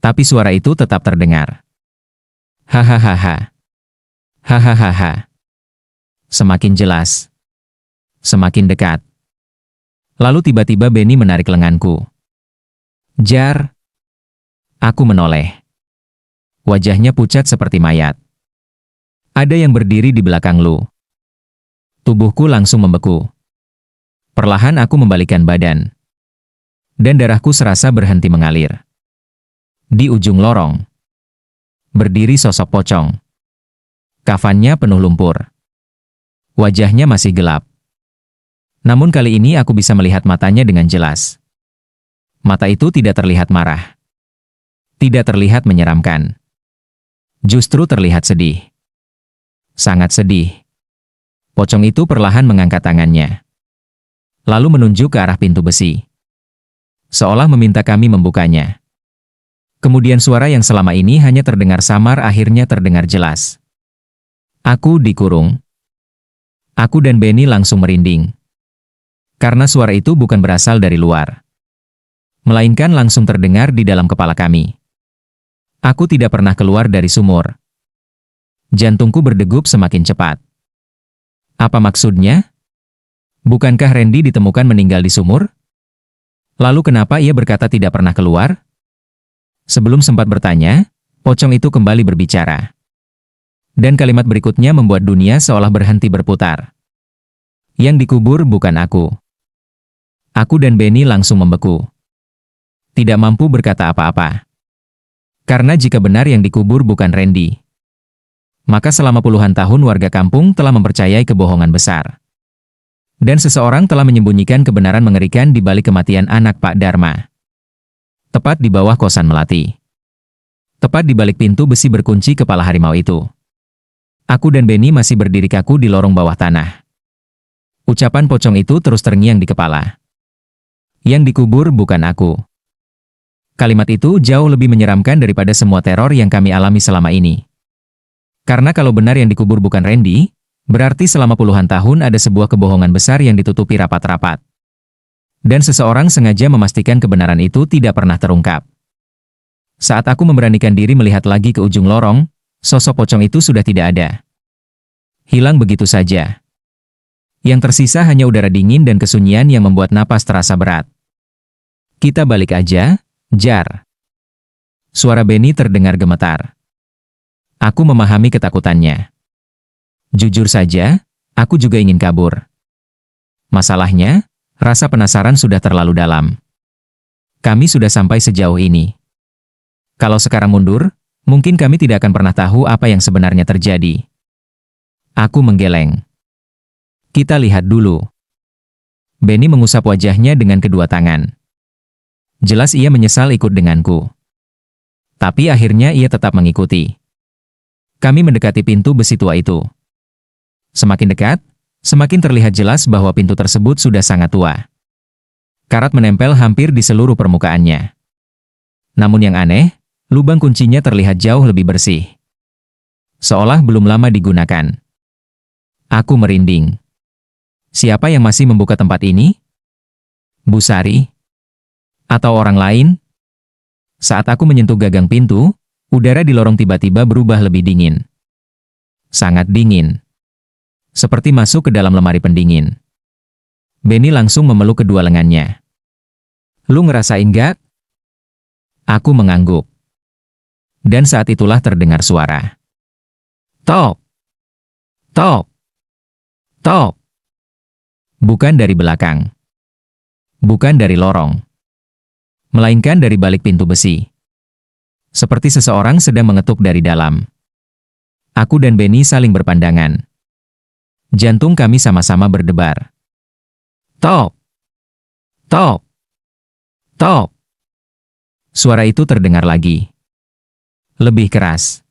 Tapi suara itu tetap terdengar. Hahaha. Hahaha. Semakin jelas. Semakin dekat. Lalu tiba-tiba Benny menarik lenganku. Jar. Aku menoleh. Wajahnya pucat seperti mayat. Ada yang berdiri di belakang lu. Tubuhku langsung membeku. Perlahan aku membalikkan badan. Dan darahku serasa berhenti mengalir. Di ujung lorong, berdiri sosok pocong. Kafannya penuh lumpur. Wajahnya masih gelap. Namun kali ini aku bisa melihat matanya dengan jelas. Mata itu tidak terlihat marah. Tidak terlihat menyeramkan. Justru terlihat sedih. Sangat sedih. Pocong itu perlahan mengangkat tangannya. Lalu menunjuk ke arah pintu besi. Seolah meminta kami membukanya. Kemudian suara yang selama ini hanya terdengar samar akhirnya terdengar jelas. Aku dikurung. Aku dan Benny langsung merinding. Karena suara itu bukan berasal dari luar. Melainkan langsung terdengar di dalam kepala kami. Aku tidak pernah keluar dari sumur. Jantungku berdegup semakin cepat. Apa maksudnya? Bukankah Randy ditemukan meninggal di sumur? Lalu kenapa ia berkata tidak pernah keluar? Sebelum sempat bertanya, pocong itu kembali berbicara. Dan kalimat berikutnya membuat dunia seolah berhenti berputar. Yang dikubur bukan aku. Aku dan Benny langsung membeku. Tidak mampu berkata apa-apa. Karena jika benar yang dikubur bukan Randy, maka selama puluhan tahun warga kampung telah mempercayai kebohongan besar. Dan seseorang telah menyembunyikan kebenaran mengerikan di balik kematian anak Pak Dharma. Tepat di bawah kosan Melati. Tepat di balik pintu besi berkunci kepala harimau itu. Aku dan Benny masih berdiri kaku di lorong bawah tanah. Ucapan pocong itu terus terngiang di kepala. Yang dikubur bukan aku. Kalimat itu jauh lebih menyeramkan daripada semua teror yang kami alami selama ini. Karena kalau benar yang dikubur bukan Randy, Berarti selama puluhan tahun ada sebuah kebohongan besar yang ditutupi rapat-rapat. Dan seseorang sengaja memastikan kebenaran itu tidak pernah terungkap. Saat aku memberanikan diri melihat lagi ke ujung lorong, sosok pocong itu sudah tidak ada. Hilang begitu saja. Yang tersisa hanya udara dingin dan kesunyian yang membuat napas terasa berat. Kita balik aja, Jar. Suara Benny terdengar gemetar. Aku memahami ketakutannya. Jujur saja, aku juga ingin kabur. Masalahnya, rasa penasaran sudah terlalu dalam. Kami sudah sampai sejauh ini. Kalau sekarang mundur, mungkin kami tidak akan pernah tahu apa yang sebenarnya terjadi. Aku menggeleng. Kita lihat dulu. Benny mengusap wajahnya dengan kedua tangan. Jelas ia menyesal ikut denganku. Tapi akhirnya ia tetap mengikuti. Kami mendekati pintu besi tua itu. Semakin dekat, semakin terlihat jelas bahwa pintu tersebut sudah sangat tua. Karat menempel hampir di seluruh permukaannya. Namun yang aneh, lubang kuncinya terlihat jauh lebih bersih. Seolah belum lama digunakan. Aku merinding. Siapa yang masih membuka tempat ini? Bu Sari? Atau orang lain? Saat aku menyentuh gagang pintu, udara di lorong tiba-tiba berubah lebih dingin. Sangat dingin. Seperti masuk ke dalam lemari pendingin. Benny langsung memeluk kedua lengannya. Lu ngerasain gak? Aku mengangguk. Dan saat itulah terdengar suara. Tok! Tok! Tok! Bukan dari belakang. Bukan dari lorong. Melainkan dari balik pintu besi. Seperti seseorang sedang mengetuk dari dalam. Aku dan Benny saling berpandangan. Jantung kami sama-sama berdebar. Tok! Tok! Tok! Suara itu terdengar lagi. Lebih keras.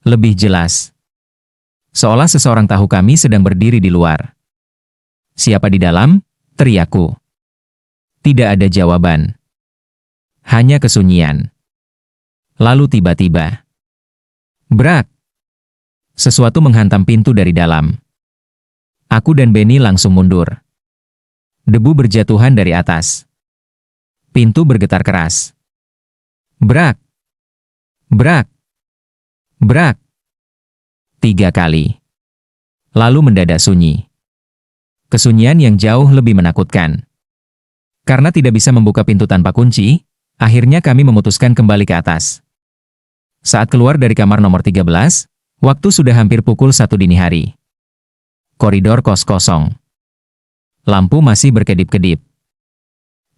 Lebih jelas. Seolah seseorang tahu kami sedang berdiri di luar. Siapa di dalam? Teriakku. Tidak ada jawaban. Hanya kesunyian. Lalu tiba-tiba. Brak! Sesuatu menghantam pintu dari dalam. Aku dan Benny langsung mundur. Debu berjatuhan dari atas. Pintu bergetar keras. Brak! Brak! Brak! 3 kali. Lalu mendadak sunyi. Kesunyian yang jauh lebih menakutkan. Karena tidak bisa membuka pintu tanpa kunci, akhirnya kami memutuskan kembali ke atas. Saat keluar dari kamar nomor 13, waktu sudah hampir pukul 1 dini hari. Koridor kos kosong. Lampu masih berkedip-kedip.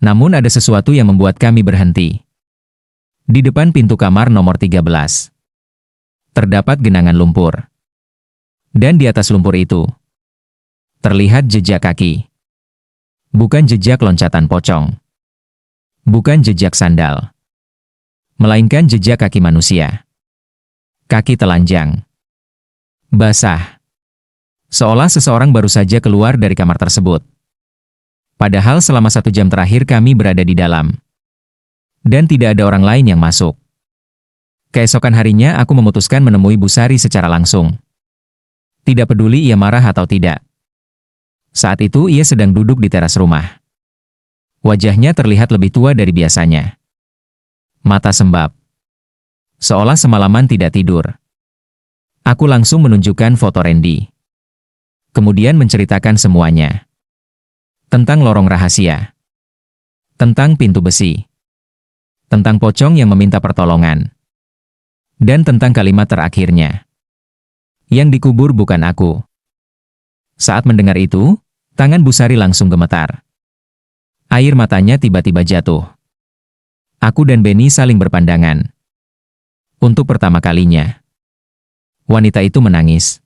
Namun ada sesuatu yang membuat kami berhenti. Di depan pintu kamar nomor 13. Terdapat genangan lumpur. Dan di atas lumpur itu, terlihat jejak kaki. Bukan jejak loncatan pocong. Bukan jejak sandal. Melainkan jejak kaki manusia. Kaki telanjang. Basah. Seolah seseorang baru saja keluar dari kamar tersebut. Padahal selama 1 jam terakhir kami berada di dalam. Dan tidak ada orang lain yang masuk. Keesokan harinya aku memutuskan menemui Bu Sari secara langsung. Tidak peduli ia marah atau tidak. Saat itu ia sedang duduk di teras rumah. Wajahnya terlihat lebih tua dari biasanya. Mata sembab. Seolah semalaman tidak tidur. Aku langsung menunjukkan foto Randy. Kemudian menceritakan semuanya. Tentang lorong rahasia. Tentang pintu besi. Tentang pocong yang meminta pertolongan. Dan tentang kalimat terakhirnya. Yang dikubur bukan aku. Saat mendengar itu, tangan Bu Sari langsung gemetar. Air matanya tiba-tiba jatuh. Aku dan Benny saling berpandangan. Untuk pertama kalinya. Wanita itu menangis.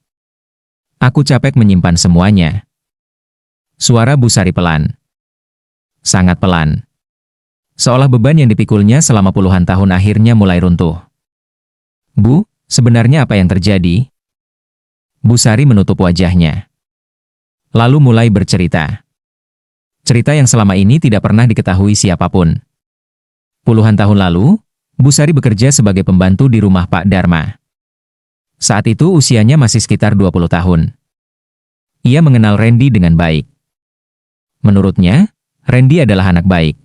Aku capek menyimpan semuanya. Suara Bu Sari pelan. Sangat pelan. Seolah beban yang dipikulnya selama puluhan tahun akhirnya mulai runtuh. Bu, sebenarnya apa yang terjadi? Bu Sari menutup wajahnya. Lalu mulai bercerita. Cerita yang selama ini tidak pernah diketahui siapapun. Puluhan tahun lalu, Bu Sari bekerja sebagai pembantu di rumah Pak Dharma. Saat itu usianya masih sekitar 20 tahun. Ia mengenal Randy dengan baik. Menurutnya, Randy adalah anak baik.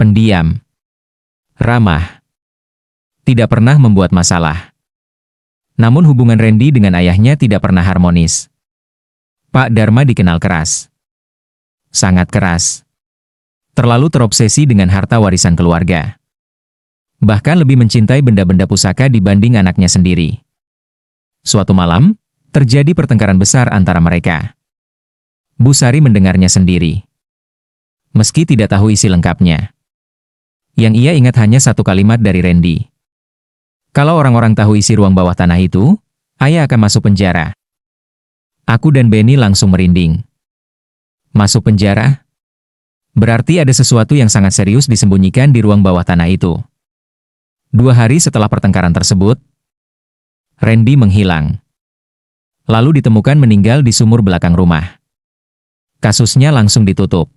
Pendiam. Ramah. Tidak pernah membuat masalah. Namun hubungan Randy dengan ayahnya tidak pernah harmonis. Pak Dharma dikenal keras. Sangat keras. Terlalu terobsesi dengan harta warisan keluarga. Bahkan lebih mencintai benda-benda pusaka dibanding anaknya sendiri. Suatu malam, terjadi pertengkaran besar antara mereka. Bu Sari mendengarnya sendiri. Meski tidak tahu isi lengkapnya. Yang ia ingat hanya satu kalimat dari Randy. Kalau orang-orang tahu isi ruang bawah tanah itu, ayah akan masuk penjara. Aku dan Benny langsung merinding. Masuk penjara? Berarti ada sesuatu yang sangat serius disembunyikan di ruang bawah tanah itu. 2 hari setelah pertengkaran tersebut, Randy menghilang. Lalu ditemukan meninggal di sumur belakang rumah. Kasusnya langsung ditutup.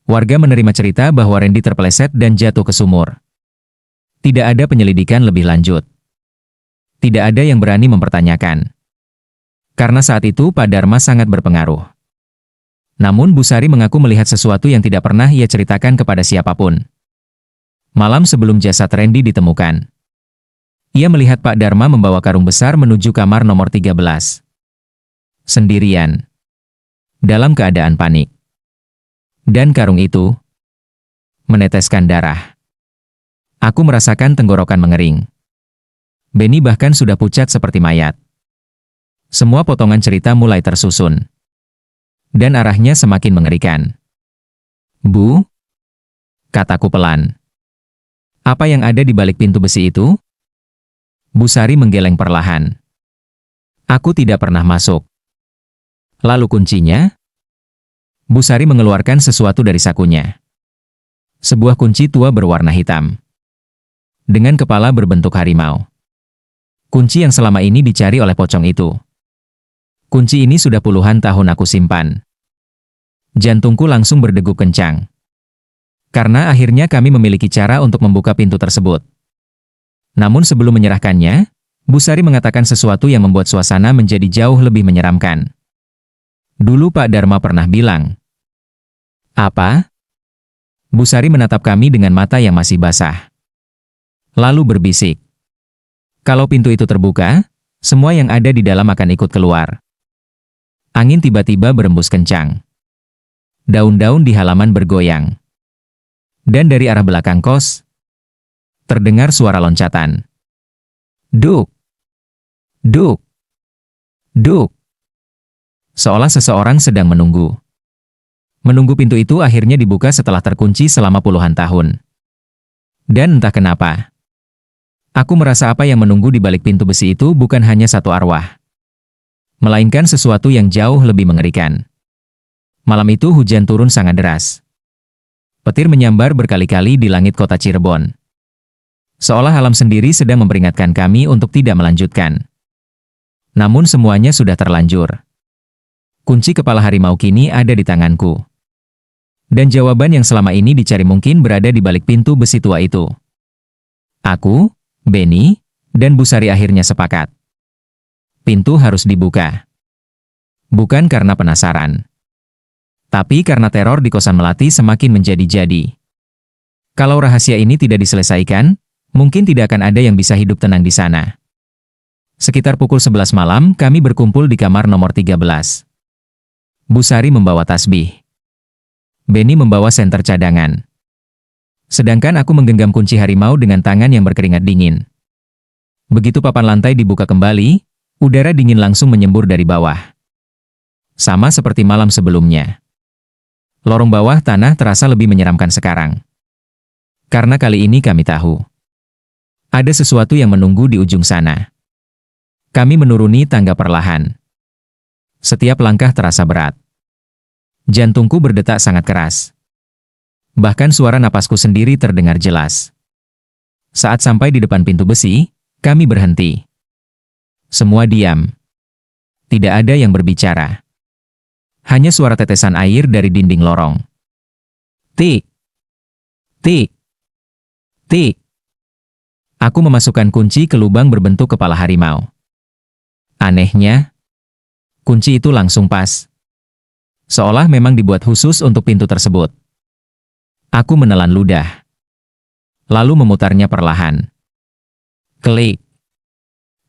Warga menerima cerita bahwa Randy terpeleset dan jatuh ke sumur. Tidak ada penyelidikan lebih lanjut. Tidak ada yang berani mempertanyakan. Karena saat itu Pak Dharma sangat berpengaruh. Namun Bu Sari mengaku melihat sesuatu yang tidak pernah ia ceritakan kepada siapapun. Malam sebelum jasad Randy ditemukan, ia melihat Pak Dharma membawa karung besar menuju kamar nomor 13. Sendirian. Dalam keadaan panik. Dan karung itu meneteskan darah. Aku merasakan tenggorokan mengering. Benny bahkan sudah pucat seperti mayat. Semua potongan cerita mulai tersusun. Dan arahnya semakin mengerikan. Bu? Kataku pelan. Apa yang ada di balik pintu besi itu? Bu Sari menggeleng perlahan. Aku tidak pernah masuk. Lalu kuncinya? Bu Sari mengeluarkan sesuatu dari sakunya. Sebuah kunci tua berwarna hitam. Dengan kepala berbentuk harimau. Kunci yang selama ini dicari oleh pocong itu. Kunci ini sudah puluhan tahun aku simpan. Jantungku langsung berdegup kencang. Karena akhirnya kami memiliki cara untuk membuka pintu tersebut. Namun sebelum menyerahkannya, Bu Sari mengatakan sesuatu yang membuat suasana menjadi jauh lebih menyeramkan. Dulu Pak Dharma pernah bilang. Apa? Bu Sari menatap kami dengan mata yang masih basah. Lalu berbisik. Kalau pintu itu terbuka, semua yang ada di dalam akan ikut keluar. Angin tiba-tiba berembus kencang. Daun-daun di halaman bergoyang. Dan dari arah belakang kos, terdengar suara loncatan. Duk! Duk! Duk! Seolah seseorang sedang menunggu. Menunggu pintu itu akhirnya dibuka setelah terkunci selama puluhan tahun. Dan entah kenapa, aku merasa apa yang menunggu di balik pintu besi itu bukan hanya satu arwah, melainkan sesuatu yang jauh lebih mengerikan. Malam itu hujan turun sangat deras. Petir menyambar berkali-kali di langit kota Cirebon. Seolah alam sendiri sedang memperingatkan kami untuk tidak melanjutkan. Namun semuanya sudah terlanjur. Kunci kepala harimau kini ada di tanganku. Dan jawaban yang selama ini dicari mungkin berada di balik pintu besi tua itu. Aku, Benny, dan Bu Sari akhirnya sepakat. Pintu harus dibuka. Bukan karena penasaran. Tapi karena teror di kosan Melati semakin menjadi-jadi. Kalau rahasia ini tidak diselesaikan, mungkin tidak akan ada yang bisa hidup tenang di sana. Sekitar pukul 11 malam kami berkumpul di kamar nomor 13. Bu Sari membawa tasbih. Benny membawa senter cadangan. Sedangkan aku menggenggam kunci harimau dengan tangan yang berkeringat dingin. Begitu papan lantai dibuka kembali, udara dingin langsung menyembur dari bawah. Sama seperti malam sebelumnya. Lorong bawah tanah terasa lebih menyeramkan sekarang. Karena kali ini kami tahu. Ada sesuatu yang menunggu di ujung sana. Kami menuruni tangga perlahan. Setiap langkah terasa berat. Jantungku berdetak sangat keras. Bahkan suara napasku sendiri terdengar jelas. Saat sampai di depan pintu besi, kami berhenti. Semua diam. Tidak ada yang berbicara. Hanya suara tetesan air dari dinding lorong. Tik. Tik. Tik. Aku memasukkan kunci ke lubang berbentuk kepala harimau. Anehnya, Kunci itu langsung pas. Seolah memang dibuat khusus untuk pintu tersebut. Aku menelan ludah. Lalu memutarnya perlahan. Klik.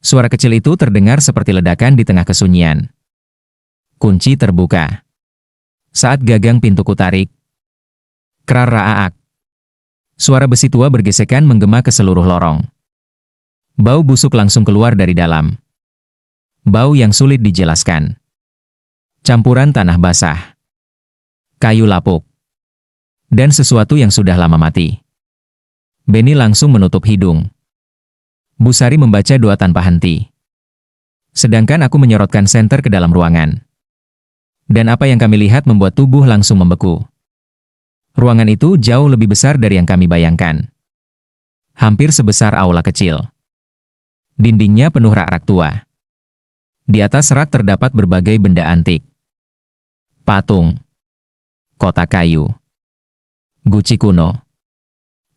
Suara kecil itu terdengar seperti ledakan di tengah kesunyian. Kunci terbuka. Saat gagang pintu kutarik. Kraraak. Suara besi tua bergesekan menggema ke seluruh lorong. Bau busuk langsung keluar dari dalam. Bau yang sulit dijelaskan. Campuran tanah basah, kayu lapuk, dan sesuatu yang sudah lama mati. Benny langsung menutup hidung. Bu Sari membaca doa tanpa henti. Sedangkan aku menyorotkan senter ke dalam ruangan. Dan apa yang kami lihat membuat tubuh langsung membeku. Ruangan itu jauh lebih besar dari yang kami bayangkan. Hampir sebesar aula kecil. Dindingnya penuh rak-rak tua. Di atas rak terdapat berbagai benda antik. Patung, kotak kayu, guci kuno,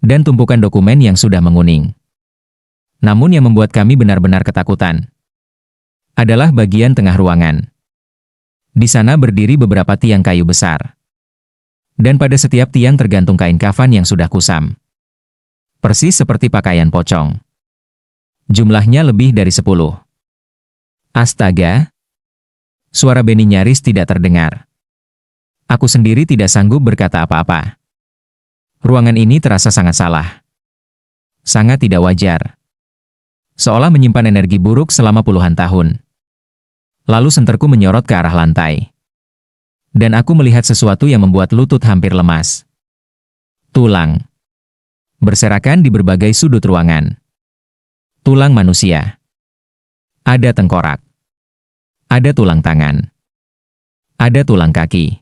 dan tumpukan dokumen yang sudah menguning. Namun yang membuat kami benar-benar ketakutan adalah bagian tengah ruangan. Di sana berdiri beberapa tiang kayu besar. Dan pada setiap tiang tergantung kain kafan yang sudah kusam. Persis seperti pakaian pocong. Jumlahnya lebih dari 10. Astaga! Suara Benny nyaris tidak terdengar. Aku sendiri tidak sanggup berkata apa-apa. Ruangan ini terasa sangat salah. Sangat tidak wajar. Seolah menyimpan energi buruk selama puluhan tahun. Lalu senterku menyorot ke arah lantai. Dan aku melihat sesuatu yang membuat lutut hampir lemas. Tulang. Berserakan di berbagai sudut ruangan. Tulang manusia. Ada tengkorak. Ada tulang tangan. Ada tulang kaki.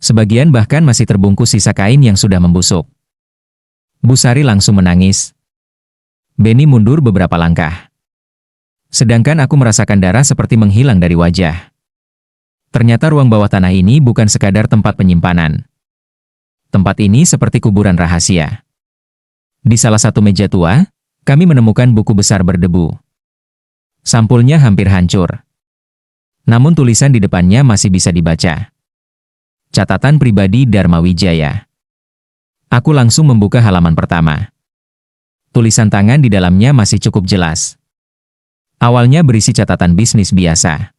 Sebagian bahkan masih terbungkus sisa kain yang sudah membusuk. Bu Sari langsung menangis. Benny mundur beberapa langkah. Sedangkan aku merasakan darah seperti menghilang dari wajah. Ternyata ruang bawah tanah ini bukan sekadar tempat penyimpanan. Tempat ini seperti kuburan rahasia. Di salah satu meja tua, kami menemukan buku besar berdebu. Sampulnya hampir hancur. Namun tulisan di depannya masih bisa dibaca. Catatan pribadi Dharma Wijaya. Aku langsung membuka halaman pertama. Tulisan tangan di dalamnya masih cukup jelas. Awalnya berisi catatan bisnis biasa.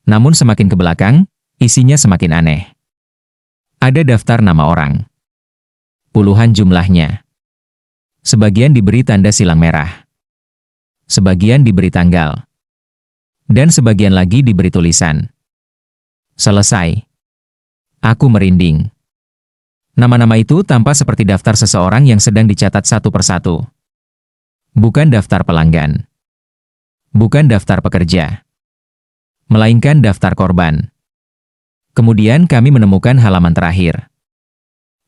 Namun semakin ke belakang, isinya semakin aneh. Ada daftar nama orang. Puluhan jumlahnya. Sebagian diberi tanda silang merah. Sebagian diberi tanggal. Dan sebagian lagi diberi tulisan. Selesai. Aku merinding. Nama-nama itu tampak seperti daftar seseorang yang sedang dicatat satu persatu. Bukan daftar pelanggan. Bukan daftar pekerja. Melainkan daftar korban. Kemudian kami menemukan halaman terakhir.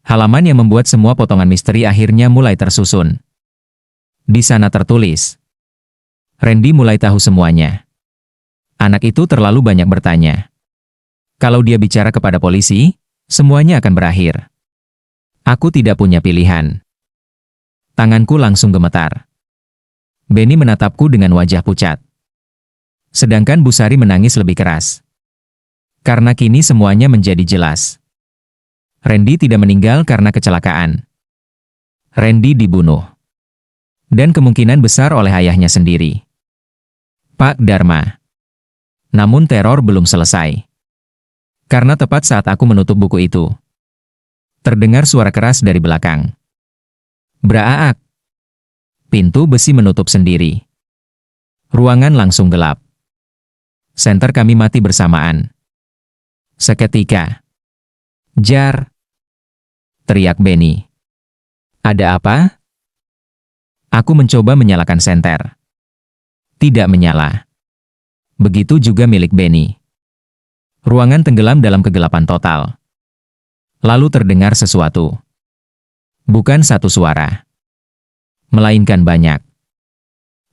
Halaman yang membuat semua potongan misteri akhirnya mulai tersusun. Di sana tertulis. Randy mulai tahu semuanya. Anak itu terlalu banyak bertanya. Kalau dia bicara kepada polisi, semuanya akan berakhir. Aku tidak punya pilihan. Tanganku langsung gemetar. Benny menatapku dengan wajah pucat. Sedangkan Bu Sari menangis lebih keras. Karena kini semuanya menjadi jelas. Randy tidak meninggal karena kecelakaan. Randy dibunuh. Dan kemungkinan besar oleh ayahnya sendiri. Pak Dharma. Namun teror belum selesai. Karena tepat saat aku menutup buku itu, terdengar suara keras dari belakang. Braak. Pintu besi menutup sendiri. Ruangan langsung gelap. Senter kami mati bersamaan. Seketika. Jar. Teriak Benny. Ada apa? Aku mencoba menyalakan senter. Tidak menyala. Begitu juga milik Benny. Ruangan tenggelam dalam kegelapan total. Lalu terdengar sesuatu. Bukan satu suara. Melainkan banyak.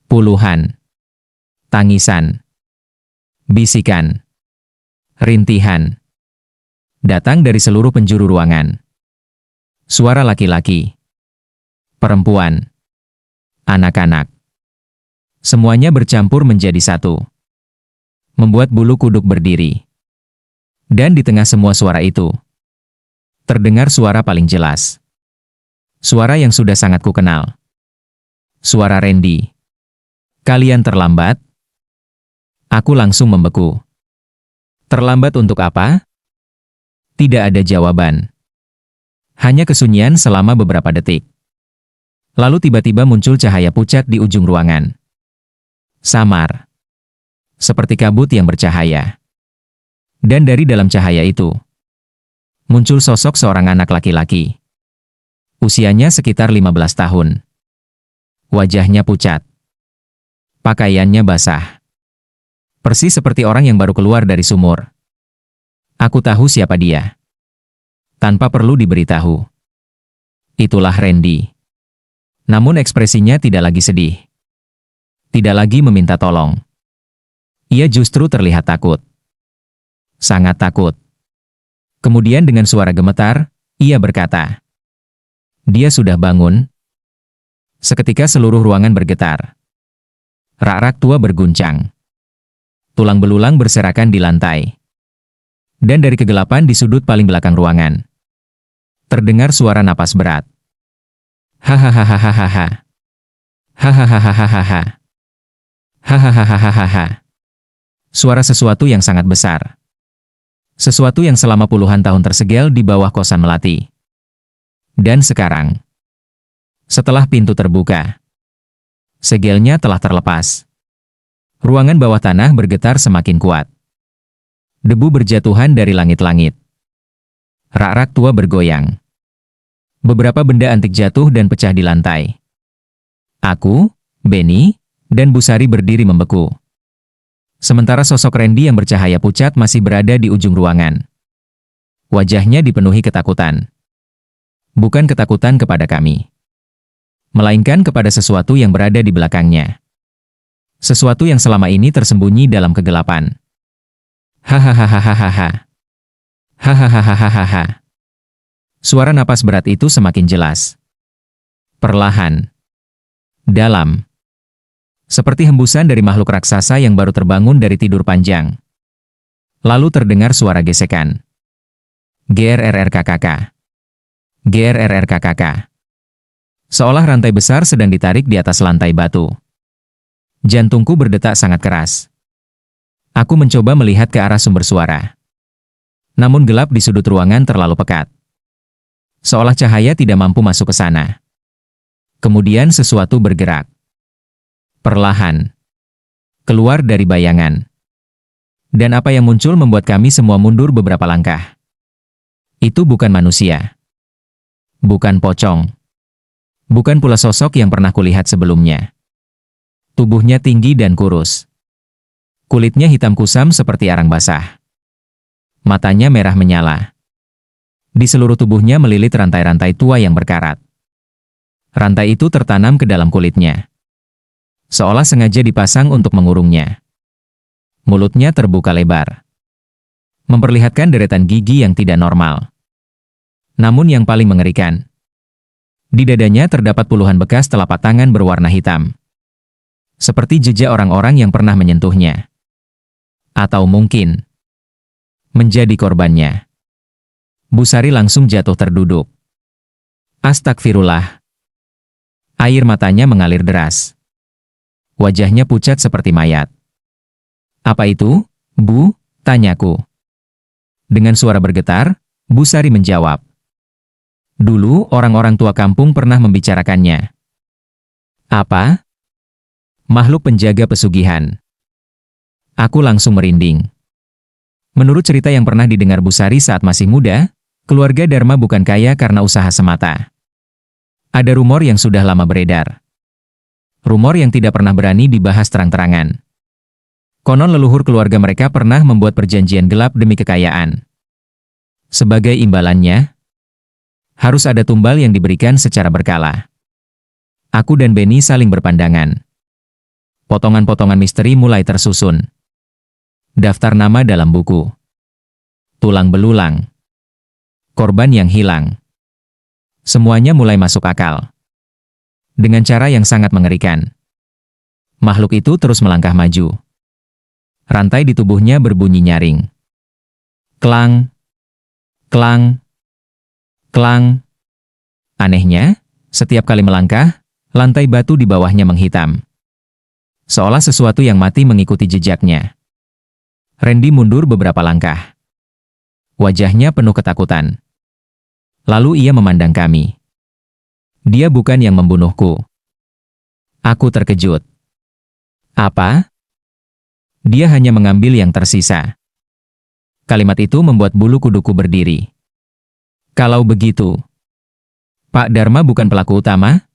Puluhan. Tangisan. Bisikan. Rintihan. Datang dari seluruh penjuru ruangan. Suara laki-laki. Perempuan. Anak-anak. Semuanya bercampur menjadi satu. membuat bulu kuduk berdiri. Dan di tengah semua suara itu, terdengar suara paling jelas. Suara yang sudah sangat kukenal. Suara Randy. Kalian terlambat? Aku langsung membeku. Terlambat untuk apa? Tidak ada jawaban. Hanya kesunyian selama beberapa detik. Lalu tiba-tiba muncul cahaya pucat di ujung ruangan. Samar. Seperti kabut yang bercahaya. Dan dari dalam cahaya itu, muncul sosok seorang anak laki-laki. Usianya sekitar 15 tahun. Wajahnya pucat. Pakaiannya basah. Persis seperti orang yang baru keluar dari sumur. Aku tahu siapa dia. Tanpa perlu diberitahu. Itulah Randy. Namun ekspresinya tidak lagi sedih. Tidak lagi meminta tolong. Ia justru terlihat takut. Sangat takut. Kemudian dengan suara gemetar, ia berkata, "Dia sudah bangun." Seketika seluruh ruangan bergetar. Rak-rak tua berguncang. Tulang belulang berserakan di lantai. Dan dari kegelapan di sudut paling belakang ruangan, terdengar suara napas berat. Hahaha. Hahaha. Hahaha. Suara sesuatu yang sangat besar. Sesuatu yang selama puluhan tahun tersegel di bawah kosan melati. Dan sekarang, setelah pintu terbuka, segelnya telah terlepas. Ruangan bawah tanah bergetar semakin kuat. Debu berjatuhan dari langit-langit. Rak-rak tua bergoyang. Beberapa benda antik jatuh dan pecah di lantai. Aku, Benny, dan Busari berdiri membeku. Sementara sosok Randy yang bercahaya pucat masih berada di ujung ruangan. Wajahnya dipenuhi ketakutan. Bukan ketakutan kepada kami, melainkan kepada sesuatu yang berada di belakangnya. Sesuatu yang selama ini tersembunyi dalam kegelapan. Hahaha. Hahaha. Suara napas berat itu semakin jelas. Perlahan. Dalam. Seperti hembusan dari makhluk raksasa yang baru terbangun dari tidur panjang. Lalu terdengar suara gesekan. GRRRKKK. GRRRKKK. Seolah rantai besar sedang ditarik di atas lantai batu. Jantungku berdetak sangat keras. Aku mencoba melihat ke arah sumber suara. Namun gelap di sudut ruangan terlalu pekat. Seolah cahaya tidak mampu masuk ke sana. Kemudian sesuatu bergerak. Perlahan. Keluar dari bayangan. Dan apa yang muncul membuat kami semua mundur beberapa langkah. Itu bukan manusia. Bukan pocong. Bukan pula sosok yang pernah kulihat sebelumnya. Tubuhnya tinggi dan kurus. Kulitnya hitam kusam seperti arang basah. Matanya merah menyala. Di seluruh tubuhnya melilit rantai-rantai tua yang berkarat. Rantai itu tertanam ke dalam kulitnya. Seolah sengaja dipasang untuk mengurungnya. Mulutnya terbuka lebar. Memperlihatkan deretan gigi yang tidak normal. Namun yang paling mengerikan, di dadanya terdapat puluhan bekas telapak tangan berwarna hitam. Seperti jejak orang-orang yang pernah menyentuhnya. Atau mungkin menjadi korbannya. Busari langsung jatuh terduduk. Astagfirullah. Air matanya mengalir deras. Wajahnya pucat seperti mayat. Apa itu, Bu? Tanyaku. Dengan suara bergetar, Busari menjawab. Dulu orang-orang tua kampung pernah membicarakannya. Apa? Makhluk penjaga pesugihan. Aku langsung merinding. Menurut cerita yang pernah didengar Busari saat masih muda, keluarga Dharma bukan kaya karena usaha semata. Ada rumor yang sudah lama beredar. Rumor yang tidak pernah berani dibahas terang-terangan. Konon leluhur keluarga mereka pernah membuat perjanjian gelap demi kekayaan. Sebagai imbalannya, harus ada tumbal yang diberikan secara berkala. Aku dan Benny saling berpandangan. Potongan-potongan misteri mulai tersusun. Daftar nama dalam buku. Tulang belulang. Korban yang hilang. Semuanya mulai masuk akal. Dengan cara yang sangat mengerikan. Makhluk itu terus melangkah maju. Rantai di tubuhnya berbunyi nyaring. Klang, klang, klang. Anehnya, setiap kali melangkah, lantai batu di bawahnya menghitam. Seolah sesuatu yang mati mengikuti jejaknya. Randy mundur beberapa langkah. Wajahnya penuh ketakutan. Lalu ia memandang kami. Dia bukan yang membunuhku. Aku terkejut. Apa? Dia hanya mengambil yang tersisa. Kalimat itu membuat bulu kuduku berdiri. Kalau begitu, Pak Dharma bukan pelaku utama?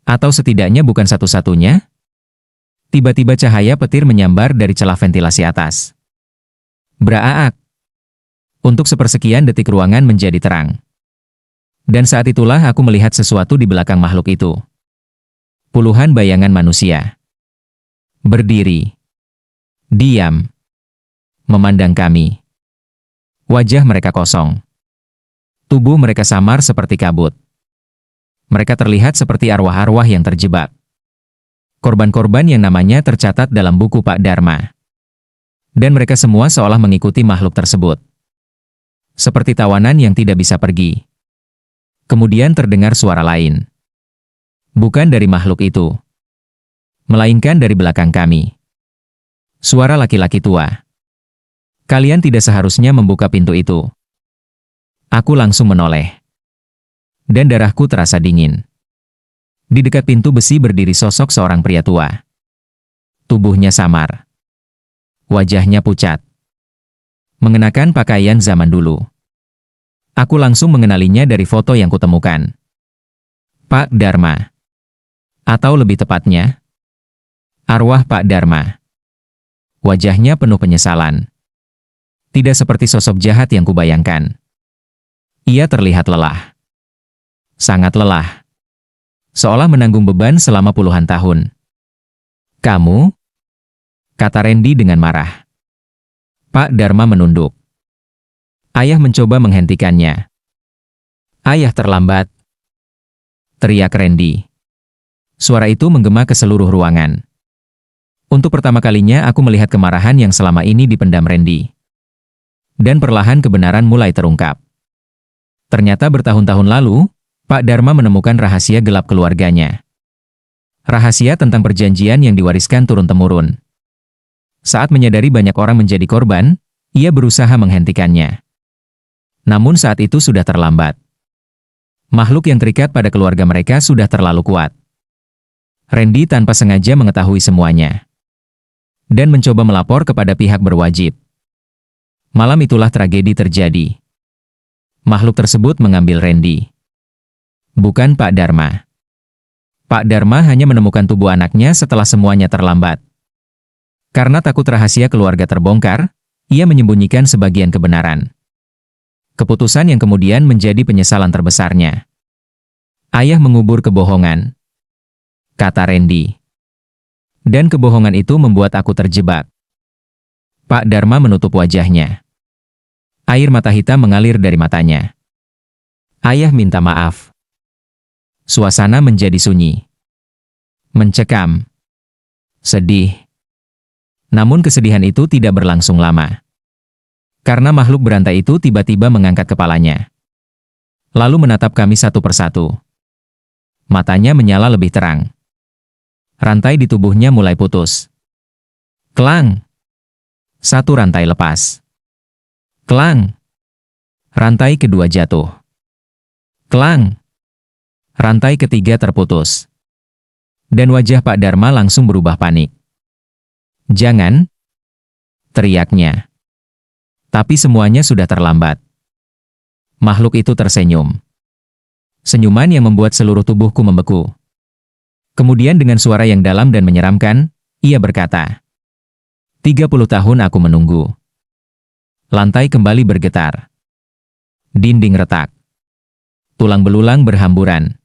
Atau setidaknya bukan satu-satunya? Tiba-tiba cahaya petir menyambar dari celah ventilasi atas. Braak. Untuk sepersekian detik ruangan menjadi terang. Dan saat itulah aku melihat sesuatu di belakang makhluk itu. Puluhan bayangan manusia. Berdiri. Diam. Memandang kami. Wajah mereka kosong. Tubuh mereka samar seperti kabut. Mereka terlihat seperti arwah-arwah yang terjebak. Korban-korban yang namanya tercatat dalam buku Pak Dharma. Dan mereka semua seolah mengikuti makhluk tersebut. Seperti tawanan yang tidak bisa pergi. Kemudian terdengar suara lain. Bukan dari makhluk itu. Melainkan dari belakang kami. Suara laki-laki tua. Kalian tidak seharusnya membuka pintu itu. Aku langsung menoleh. Dan darahku terasa dingin. Di dekat pintu besi berdiri sosok seorang pria tua. Tubuhnya samar. Wajahnya pucat. Mengenakan pakaian zaman dulu. Aku langsung mengenalinya dari foto yang kutemukan. Pak Dharma. Atau lebih tepatnya, arwah Pak Dharma. Wajahnya penuh penyesalan. Tidak seperti sosok jahat yang kubayangkan. Ia terlihat lelah. Sangat lelah. Seolah menanggung beban selama puluhan tahun. Kamu? Kata Randy dengan marah. Pak Dharma menunduk. Ayah mencoba menghentikannya. Ayah terlambat. Teriak Randy. Suara itu menggema ke seluruh ruangan. Untuk pertama kalinya aku melihat kemarahan yang selama ini dipendam Randy. Dan perlahan kebenaran mulai terungkap. Ternyata bertahun-tahun lalu, Pak Dharma menemukan rahasia gelap keluarganya. Rahasia tentang perjanjian yang diwariskan turun-temurun. Saat menyadari banyak orang menjadi korban, ia berusaha menghentikannya. Namun saat itu sudah terlambat. Makhluk yang terikat pada keluarga mereka sudah terlalu kuat. Randy tanpa sengaja mengetahui semuanya. Dan mencoba melapor kepada pihak berwajib. Malam itulah tragedi terjadi. Makhluk tersebut mengambil Randy. Bukan Pak Dharma. Pak Dharma hanya menemukan tubuh anaknya setelah semuanya terlambat. Karena takut rahasia keluarga terbongkar, ia menyembunyikan sebagian kebenaran. Keputusan yang kemudian menjadi penyesalan terbesarnya. Ayah mengubur kebohongan, kata Randy. Dan kebohongan itu membuat aku terjebak. Pak Dharma menutup wajahnya. Air mata hitam mengalir dari matanya. Ayah minta maaf. Suasana menjadi sunyi. Mencekam. Sedih. Namun kesedihan itu tidak berlangsung lama. Karena makhluk berantai itu tiba-tiba mengangkat kepalanya. Lalu menatap kami satu persatu. Matanya menyala lebih terang. Rantai di tubuhnya mulai putus. Klang! Satu rantai lepas. Klang! Rantai kedua jatuh. Klang! Rantai ketiga terputus. Dan wajah Pak Dharma langsung berubah panik. Jangan! Teriaknya. Tapi semuanya sudah terlambat. Makhluk itu tersenyum. Senyuman yang membuat seluruh tubuhku membeku. Kemudian dengan suara yang dalam dan menyeramkan, ia berkata, 30 tahun aku menunggu. Lantai kembali bergetar. Dinding retak. Tulang belulang berhamburan.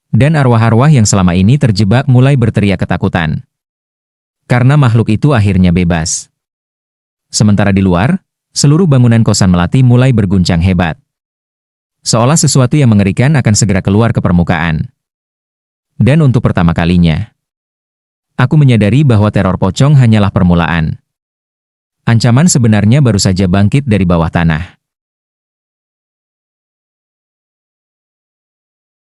Dan arwah-arwah yang selama ini terjebak mulai berteriak ketakutan. Karena makhluk itu akhirnya bebas. Sementara di luar, seluruh bangunan kosan Melati mulai berguncang hebat. Seolah sesuatu yang mengerikan akan segera keluar ke permukaan. Dan untuk pertama kalinya, Aku menyadari bahwa teror pocong hanyalah permulaan. Ancaman sebenarnya baru saja bangkit dari bawah tanah.